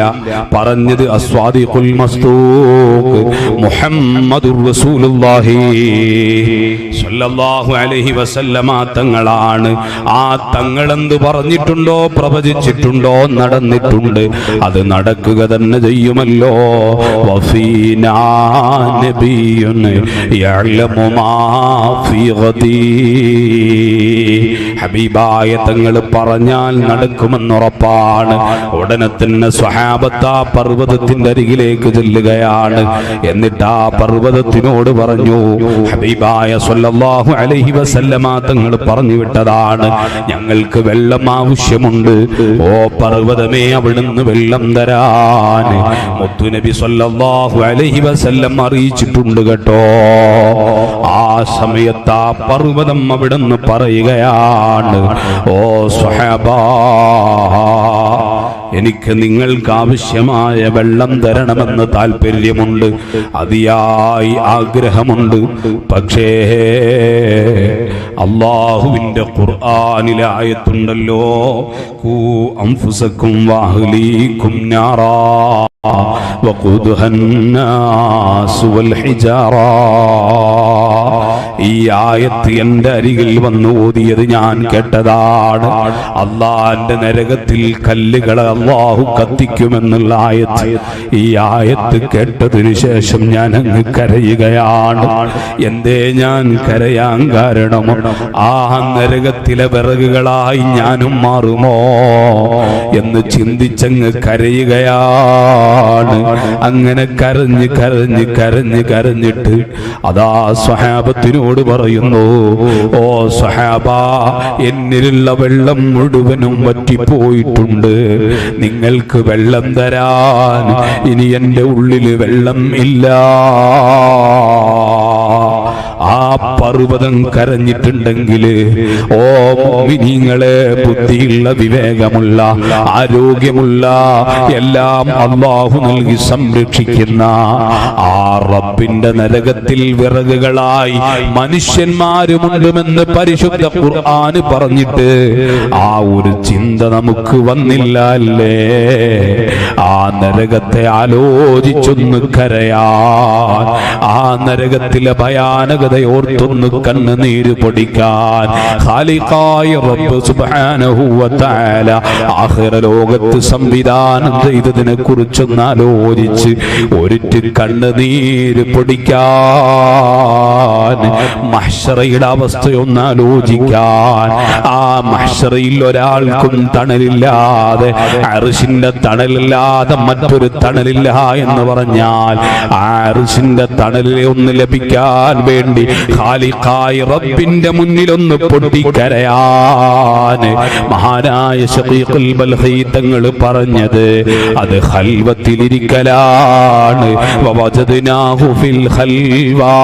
പറഞ്ഞത് അസ്വാദിഖുൽ മസ്തൂഖ് മുഹമ്മദുർ റസൂലുള്ളാഹി സ്വല്ലല്ലാഹു അലൈഹി വസല്ലമ തങ്ങളാണ്. ആ തങ്ങളെന്ത് പറഞ്ഞിട്ടുണ്ടോ, പ്രവചിച്ചിട്ടുണ്ടോ, നടന്നിട്ടുണ്ട്, അത് നടക്കുക തന്നെ ചെയ്യുമല്ലോ. വഫീനാ നബിയുൻ യഅലമു മാ ഫീ ഗദീ. ഹബീബായ തങ്ങൾ പറഞ്ഞാൽ നടക്കുമെന്നുറപ്പാണ്. ഉടനെ തന്നെ സ്വഹാബത്ത് ആ പർവ്വതത്തിന്റെ അരികിലേക്ക് ചെല്ലുകയാണ്. എന്നിട്ട് ആ പർവ്വതത്തിനോട് പറഞ്ഞു, ഹബീബായ സ്വല്ലല്ലാഹു അലൈഹി വസല്ലമ തങ്ങൾ പറഞ്ഞു വിട്ടതാണ്, ഞങ്ങൾക്ക് വെള്ളം ആവശ്യമുണ്ട്. ഓ പർവ്വതമേ, അവിടുന്ന് വെള്ളം തരാൻ മുത്തുനബി സ്വല്ലല്ലാഹു അലൈഹി വസല്ലം അറിയിച്ചിട്ടുണ്ട് കേട്ടോ. ആ സമയത്ത് ആ പർവ്വതം അവിടുന്ന് പറയുകയാണ്, ഓ സ്വഹാബാ, എനിക്ക് നിങ്ങൾക്ക് ആവശ്യമായ വെള്ളം തരണമെന്ന് താല്പര്യമുണ്ട്, അതിയായി ആഗ്രഹമുണ്ട്. പക്ഷേ അല്ലാഹുവിന്റെ ഖുർആനിലെ ആയത്തുണ്ടല്ലോ, ഖൂ അൻഫുസകും വഅഹ്ലീകും നാറാ വഖൂദുഹാ അന്നാസു വൽ ഹിജാറാ. ഈ ആയത്ത് എന്റെ അരികിൽ വന്നു ഓതിയത് ഞാൻ കേട്ടതാണ്. അള്ളാന്റെ നരകത്തിൽ കല്ലുകളെ അള്ളാഹു കത്തിക്കുമെന്നുള്ള ആയത്ത്. ഈ ആയത്ത് കേട്ടതിനു ശേഷം ഞാൻ അങ്ങ് കരയുകയാണ്. എന്തേ ഞാൻ കരയാൻ കാരണം, ആ നരകത്തിലെ വിറകുകളായി ഞാനും മാറുമോ എന്ന് ചിന്തിച്ചങ്ങ് കരയുകയാണ്. അങ്ങനെ കരഞ്ഞ് കരഞ്ഞ് കരഞ്ഞ് കരഞ്ഞിട്ട് അതാ സ്വഹാബത്തിനോട് പറയുന്നു, ഓ സ്വഹാബാ, എന്നിലുള്ള വെള്ളം മുഴുവനും വറ്റിപ്പോയിട്ടുണ്ട്, നിങ്ങൾക്ക് വെള്ളം തരാൻ ഇനി എൻ്റെ ഉള്ളിൽ വെള്ളം ഇല്ല. ആ പർവ്വതം കരഞ്ഞിട്ടുണ്ടെങ്കിൽ, ഓ മുഅ്മിനീങ്ങളെ, ബുദ്ധിയുള്ള, വിവേകമുള്ള, ആരോഗ്യമുള്ള, എല്ലാം അല്ലാഹു നൽകി സംരക്ഷിക്കുന്ന ആ റബ്ബിന്റെ നരകത്തിൽ വിറകുകളായി മനുഷ്യന്മാരുമുണ്ടെന്ന് പരിശുദ്ധ ഖുർആൻ പറഞ്ഞിട്ട് ആ ഒരു ചിന്ത നമുക്ക് വന്നില്ല അല്ലേ? ആ നരകത്തെ ആലോചിച്ചൊന്ന് കരയാൻ, ആ നരകത്തിലെ ഭയാനകതയോർത്തൊന്ന് കണ്ണുനീര് പൊടിക്കാൻ ഖാലിഖായ റബ്ബ് സുബ്ഹാനഹു വ തആല ആഖിറ ലോകത്ത് സംവിധാനം ചെയ്തതിനെ കുറിച്ചൊന്ന് ആലോചിച്ച് ഒരിറ്റ് കണ്ണുനീര് പൊടിക്കാൻ, മഹ്ശറയുടെ അവസ്ഥയൊന്ന് ആലോചിക്കാൻ. ആ മഹ്ശറയിൽ ഒരാൾക്കും തണലില്ലാതെ, അർശിന്റെ തണലില്ലാതെ മറ്റൊരു തണലില്ല എന്ന് പറഞ്ഞാൽ, ആ അർശിന്റെ തണലിനെ ഒന്ന് ലഭിക്കാൻ വേണ്ടി ഖാലിഖായ റബ്ബിന്റെ മുന്നിലൊന്ന് പൊട്ടിക്കരയാൻ മഹാനായ ശഖീഖുൽ ബൽഖി തങ്ങൾ പറഞ്ഞത് അത് ഖൽവത്തിലിരിക്കലാണ്. വവജദ്നാഹു ഫിൽ ഖൽവാ,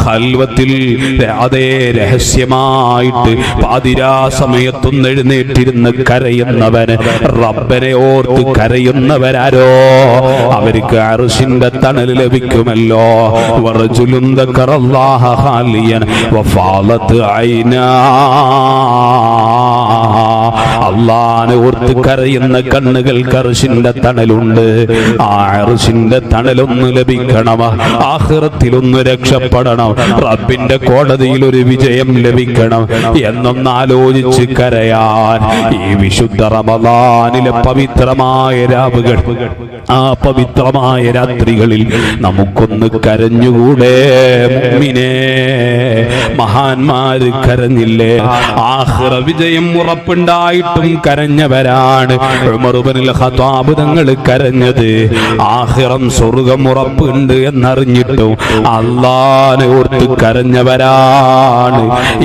ഖൽവത്തിൽ അതേ രഹസ്യമായിട്ട് പാതിരാ സമയത്തൊന്ന് എഴുന്നേറ്റിരുന്ന് കരയുന്നവന്, റബ്ബനെ ഓർത്ത് കരയുന്നവരാരോ അവർക്ക് അർശിന്റെ തണൽ ലഭിക്കുമല്ലോ. വറജുലുൻ ദക്കറല്ലാഹ ഖാലിയൻ വഫാലത് ഐനാ, അല്ലാഹനെ ഓർത്ത് കരയുന്ന കണ്ണുകൾക്ക് അർശിന്റെ തണലുണ്ട്. ആ അർശിന്റെ തണലൊന്ന് ലഭിക്കണം, ആഖിറത്തിലൊന്ന് രക്ഷപ്പെടണം, റബ്ബിന്റെ കോടതിയിൽ ഒരു വിജയം ലഭിക്കണം എന്നൊന്ന് ആലോചിച്ച് കരയാൻ ഈ വിശുദ്ധ റമളാനിലെ പവിത്രമായ രാവുകൾ, ആ പവിത്രമായ രാത്രികളിൽ നമുക്കൊന്ന് കരഞ്ഞുകൂടെ മുഅ്മിനേ? മഹാന്മാര് കരഞ്ഞില്ലേ? ആഖിറ വിജയം ഉറപ്പുണ്ടായിട്ട് ഉണ്ടായിട്ടും കരഞ്ഞവരാണ്. ഉമർ ഇബ്നുൽ ഖത്താബ് തങ്ങൾ കരഞ്ഞത് ആഖിറം സ്വർഗ്ഗം ഉറപ്പുണ്ട് എന്നറിഞ്ഞിട്ടും അല്ലാഹനെ ഓർത്ത് കരഞ്ഞവരാണ്.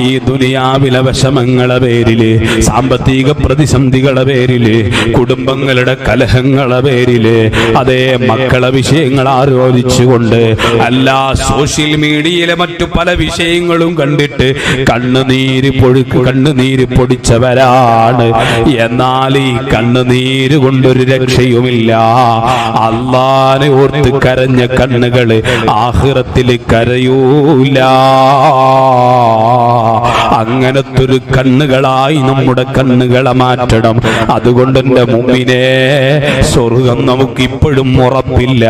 ഈ ദുനിയാവിലെ വിഷമങ്ങളെ പേരില്, സാമ്പത്തിക പ്രതിസന്ധികളെ പേരില്, കുടുംബങ്ങളുടെ കലഹങ്ങളെ പേരില്, അതേ മക്കളെ വിഷയങ്ങൾ ആലോചിച്ചുകൊണ്ട് അല്ല സോഷ്യൽ മീഡിയയിലെ മറ്റു പല വിഷയങ്ങളും കണ്ടിട്ട് കണ്ണുനീര് പൊടിച്ചവരാണ്. എന്നാൽ ഈ കണ്ണുനീര് കൊണ്ടൊരു രക്ഷയുമില്ല. അല്ലാഹനെ ഓർത്ത് കരഞ്ഞ കണ്ണുകള് ആഖിറത്തിൽ കരയൂല. അങ്ങനത്തൊരു കണ്ണുകളായി നമ്മുടെ കണ്ണുകളെ മാറ്റണം. അതുകൊണ്ട് എന്റെ മുഅ്മിനേ, സ്വർഗം നമുക്ക് ഇപ്പോഴും ഉറപ്പില്ല.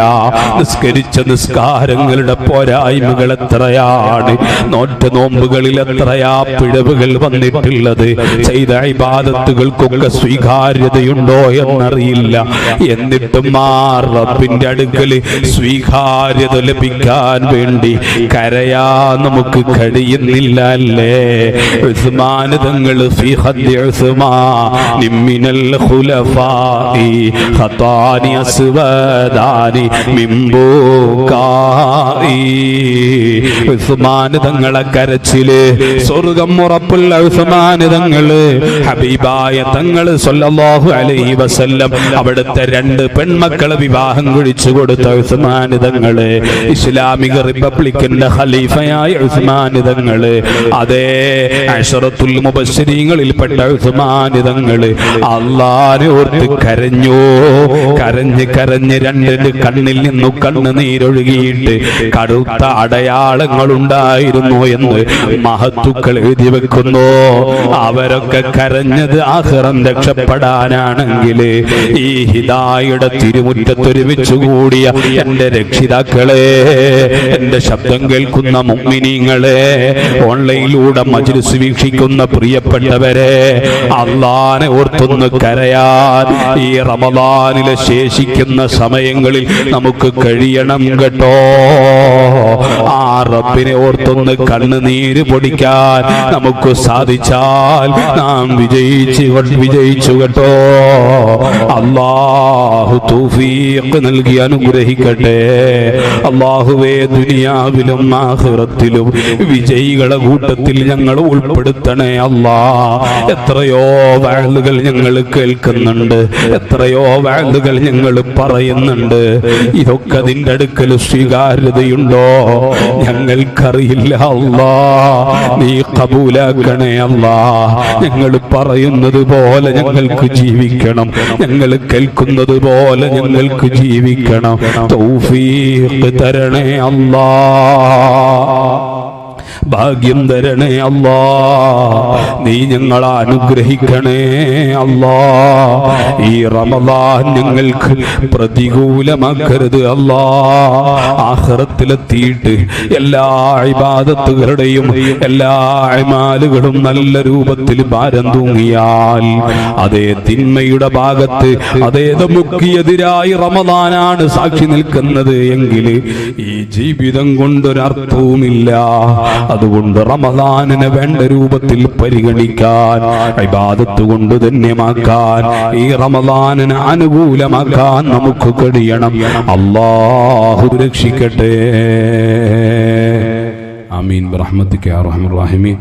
നിസ്കരിച്ച നിസ്കാരങ്ങളുടെ പോരായ്മകൾ എത്രയാണ്, നോറ്റ നോമ്പുകളിൽ എത്രയാ പിഴവുകൾ വന്നിട്ടുള്ളത്. ചെയ്ത ഇബാദത്തുകൾക്കൊക്കെ സ്വീകാര്യതയുണ്ടോ എന്നറിയില്ല. എന്നിട്ടും ആ റബ്ബിന്റെ അടുക്കൽ സ്വീകാര്യത ലഭിക്കാൻ വേണ്ടി കരയാ നമുക്ക് കഴിയുന്നില്ല അല്ലേ? ഉസ്മാൻ തങ്ങൾ ഫീ ഖദ്ദി ഉസ്മാൻ മിനൽ ഖുലഫാഇ ഖതാനി അസ്വദാനി മിൻ ബുകാഇ. ഉസ്മാൻ തങ്ങളെ കരച്ചില് സ്വർഗ്ഗം ഉറപ്പുള്ള ഉസ്മാൻ തങ്ങള്, ഹബീബായ തങ്ങള് സ്വല്ലല്ലാഹു അലൈഹി വസല്ലം അവിടുത്തെ 2 പെൺമക്കളെ വിവാഹം കഴിച്ചു കൊടുത്ത ഉസ്മാൻ തങ്ങള്, ഇസ്ലാമിക റിപ്പബ്ലിക്കിന്റെ ഖലീഫയായ ഉസ്മാൻ തങ്ങള്, അതേ അശറത്തുൽ മുബശ്ശിരീങ്ങളിൽപ്പെട്ട ഉസ്മാൻ തങ്ങള് അല്ലാഹനെ ഓർത്ത് കരഞ്ഞു. കരഞ്ഞ് 2 കണ്ണിൽ നിന്നു കണ്ണുനീരൊഴുകിയിട്ട് കടുത്ത അടയാളങ്ങൾ ഉണ്ടായിരുന്നു എന്ന് മഹത്തുക്കൾ എഴുതി വെക്കുന്നു. അവരൊക്കെ കരഞ്ഞത് ആഖിറം രക്ഷപ്പെടാനാണെങ്കിൽ ഈ ഹിദായുടെ തിരുമുറ്റത്തൊരുമിച്ചു കൂടിയ എന്റെ രക്ഷിതാക്കളെ, എന്റെ ശബ്ദം കേൾക്കുന്ന മുഅ്മിനീങ്ങളെ, ഓൺലൈനിലൂടെ മജ്‌ലിസ് വീക്ഷിക്കുന്ന പ്രിയപ്പെട്ടവരെ, അല്ലാഹനെ ഓർത്തൊന്ന് കരയാൻ ഈ റമദാനിലെ ശേഷിക്കുന്ന സമയങ്ങളിൽ നമുക്ക് കഴിയണം കേട്ടോ. ആ റബ്ബിനെ ഓർത്തൊന്ന് കണ്ണുനീര് പൊടിക്കാൻ നമുക്ക് സാധിച്ചാൽ നാം വിജയിച്ചു കേട്ടോ. അല്ലാഹു തൗഫീഖ് നൽകി അനുഗ്രഹിക്കട്ടെ. അല്ലാഹുവേ, ദുനിയാവിലും ആഖിറത്തിലും വിജയികളെ കൂട്ടത്തിൽ ഞങ്ങൾ ഉൾപ്പെടുത്തണേ അല്ലാ. എത്രയോ വഅലുകൾ ഞങ്ങൾ കേൾക്കുന്നുണ്ട്, എത്രയോ വഅലുകൾ ഞങ്ങൾ പറയുന്നുണ്ട്. ഇതൊക്കെ അതിന്റെ അടുക്കൽ സ്വീകാര്യതയുണ്ടോ ഞങ്ങൾക്കറിയില്ല അല്ലാ. നീ ഖബൂലാക്കണേ അല്ലാ. ഞങ്ങൾ പറയുന്നത് പോലെ ഞങ്ങൾക്ക് ജീവിക്കണം, ഞങ്ങൾ കേൾക്കുന്നത് പോലെ ഞങ്ങൾക്ക് ജീവിക്കണം. തൗഫീഖ് തരണേ അല്ലാ, ഭാഗ്യം തരണേ അല്ലാ. നീ ഞങ്ങളെ അനുഗ്രഹിക്കണേ അല്ലാ. ഈ റമദാൻ ഞങ്ങൾക്ക് പ്രതികൂലമാക്കരുത് അല്ലാ. ആഖിറത്തിലെത്തിയിട്ട് എല്ലാ ഇബാദത്തുകളുടെയും എല്ലാ അമാലുകളും നല്ല രൂപത്തിൽ ഭാരം തൂങ്ങിയാൽ, അതേ തിന്മയുടെ ഭാഗത്ത് അതേ നമുക്കെതിരായി റമദാനാണ് സാക്ഷി നിൽക്കുന്നത് എങ്കിൽ ഈ ജീവിതം കൊണ്ടൊരർത്ഥവുമില്ല. അതുകൊണ്ട് റമദാനിനെ വേണ്ട രൂപത്തിൽ പരിഗണിക്കാൻ, ഇബാദത്ത് കൊണ്ട് ധന്യമാക്കാൻ, ഈ റമദാനിനെ അനുകൂലമാക്കാൻ നമുക്ക് കഴിയണം. അല്ലാഹു രക്ഷിക്കട്ടെ. ആമീൻ ബിറഹ്മതിക യാ അർഹമർ റഹീമീൻ.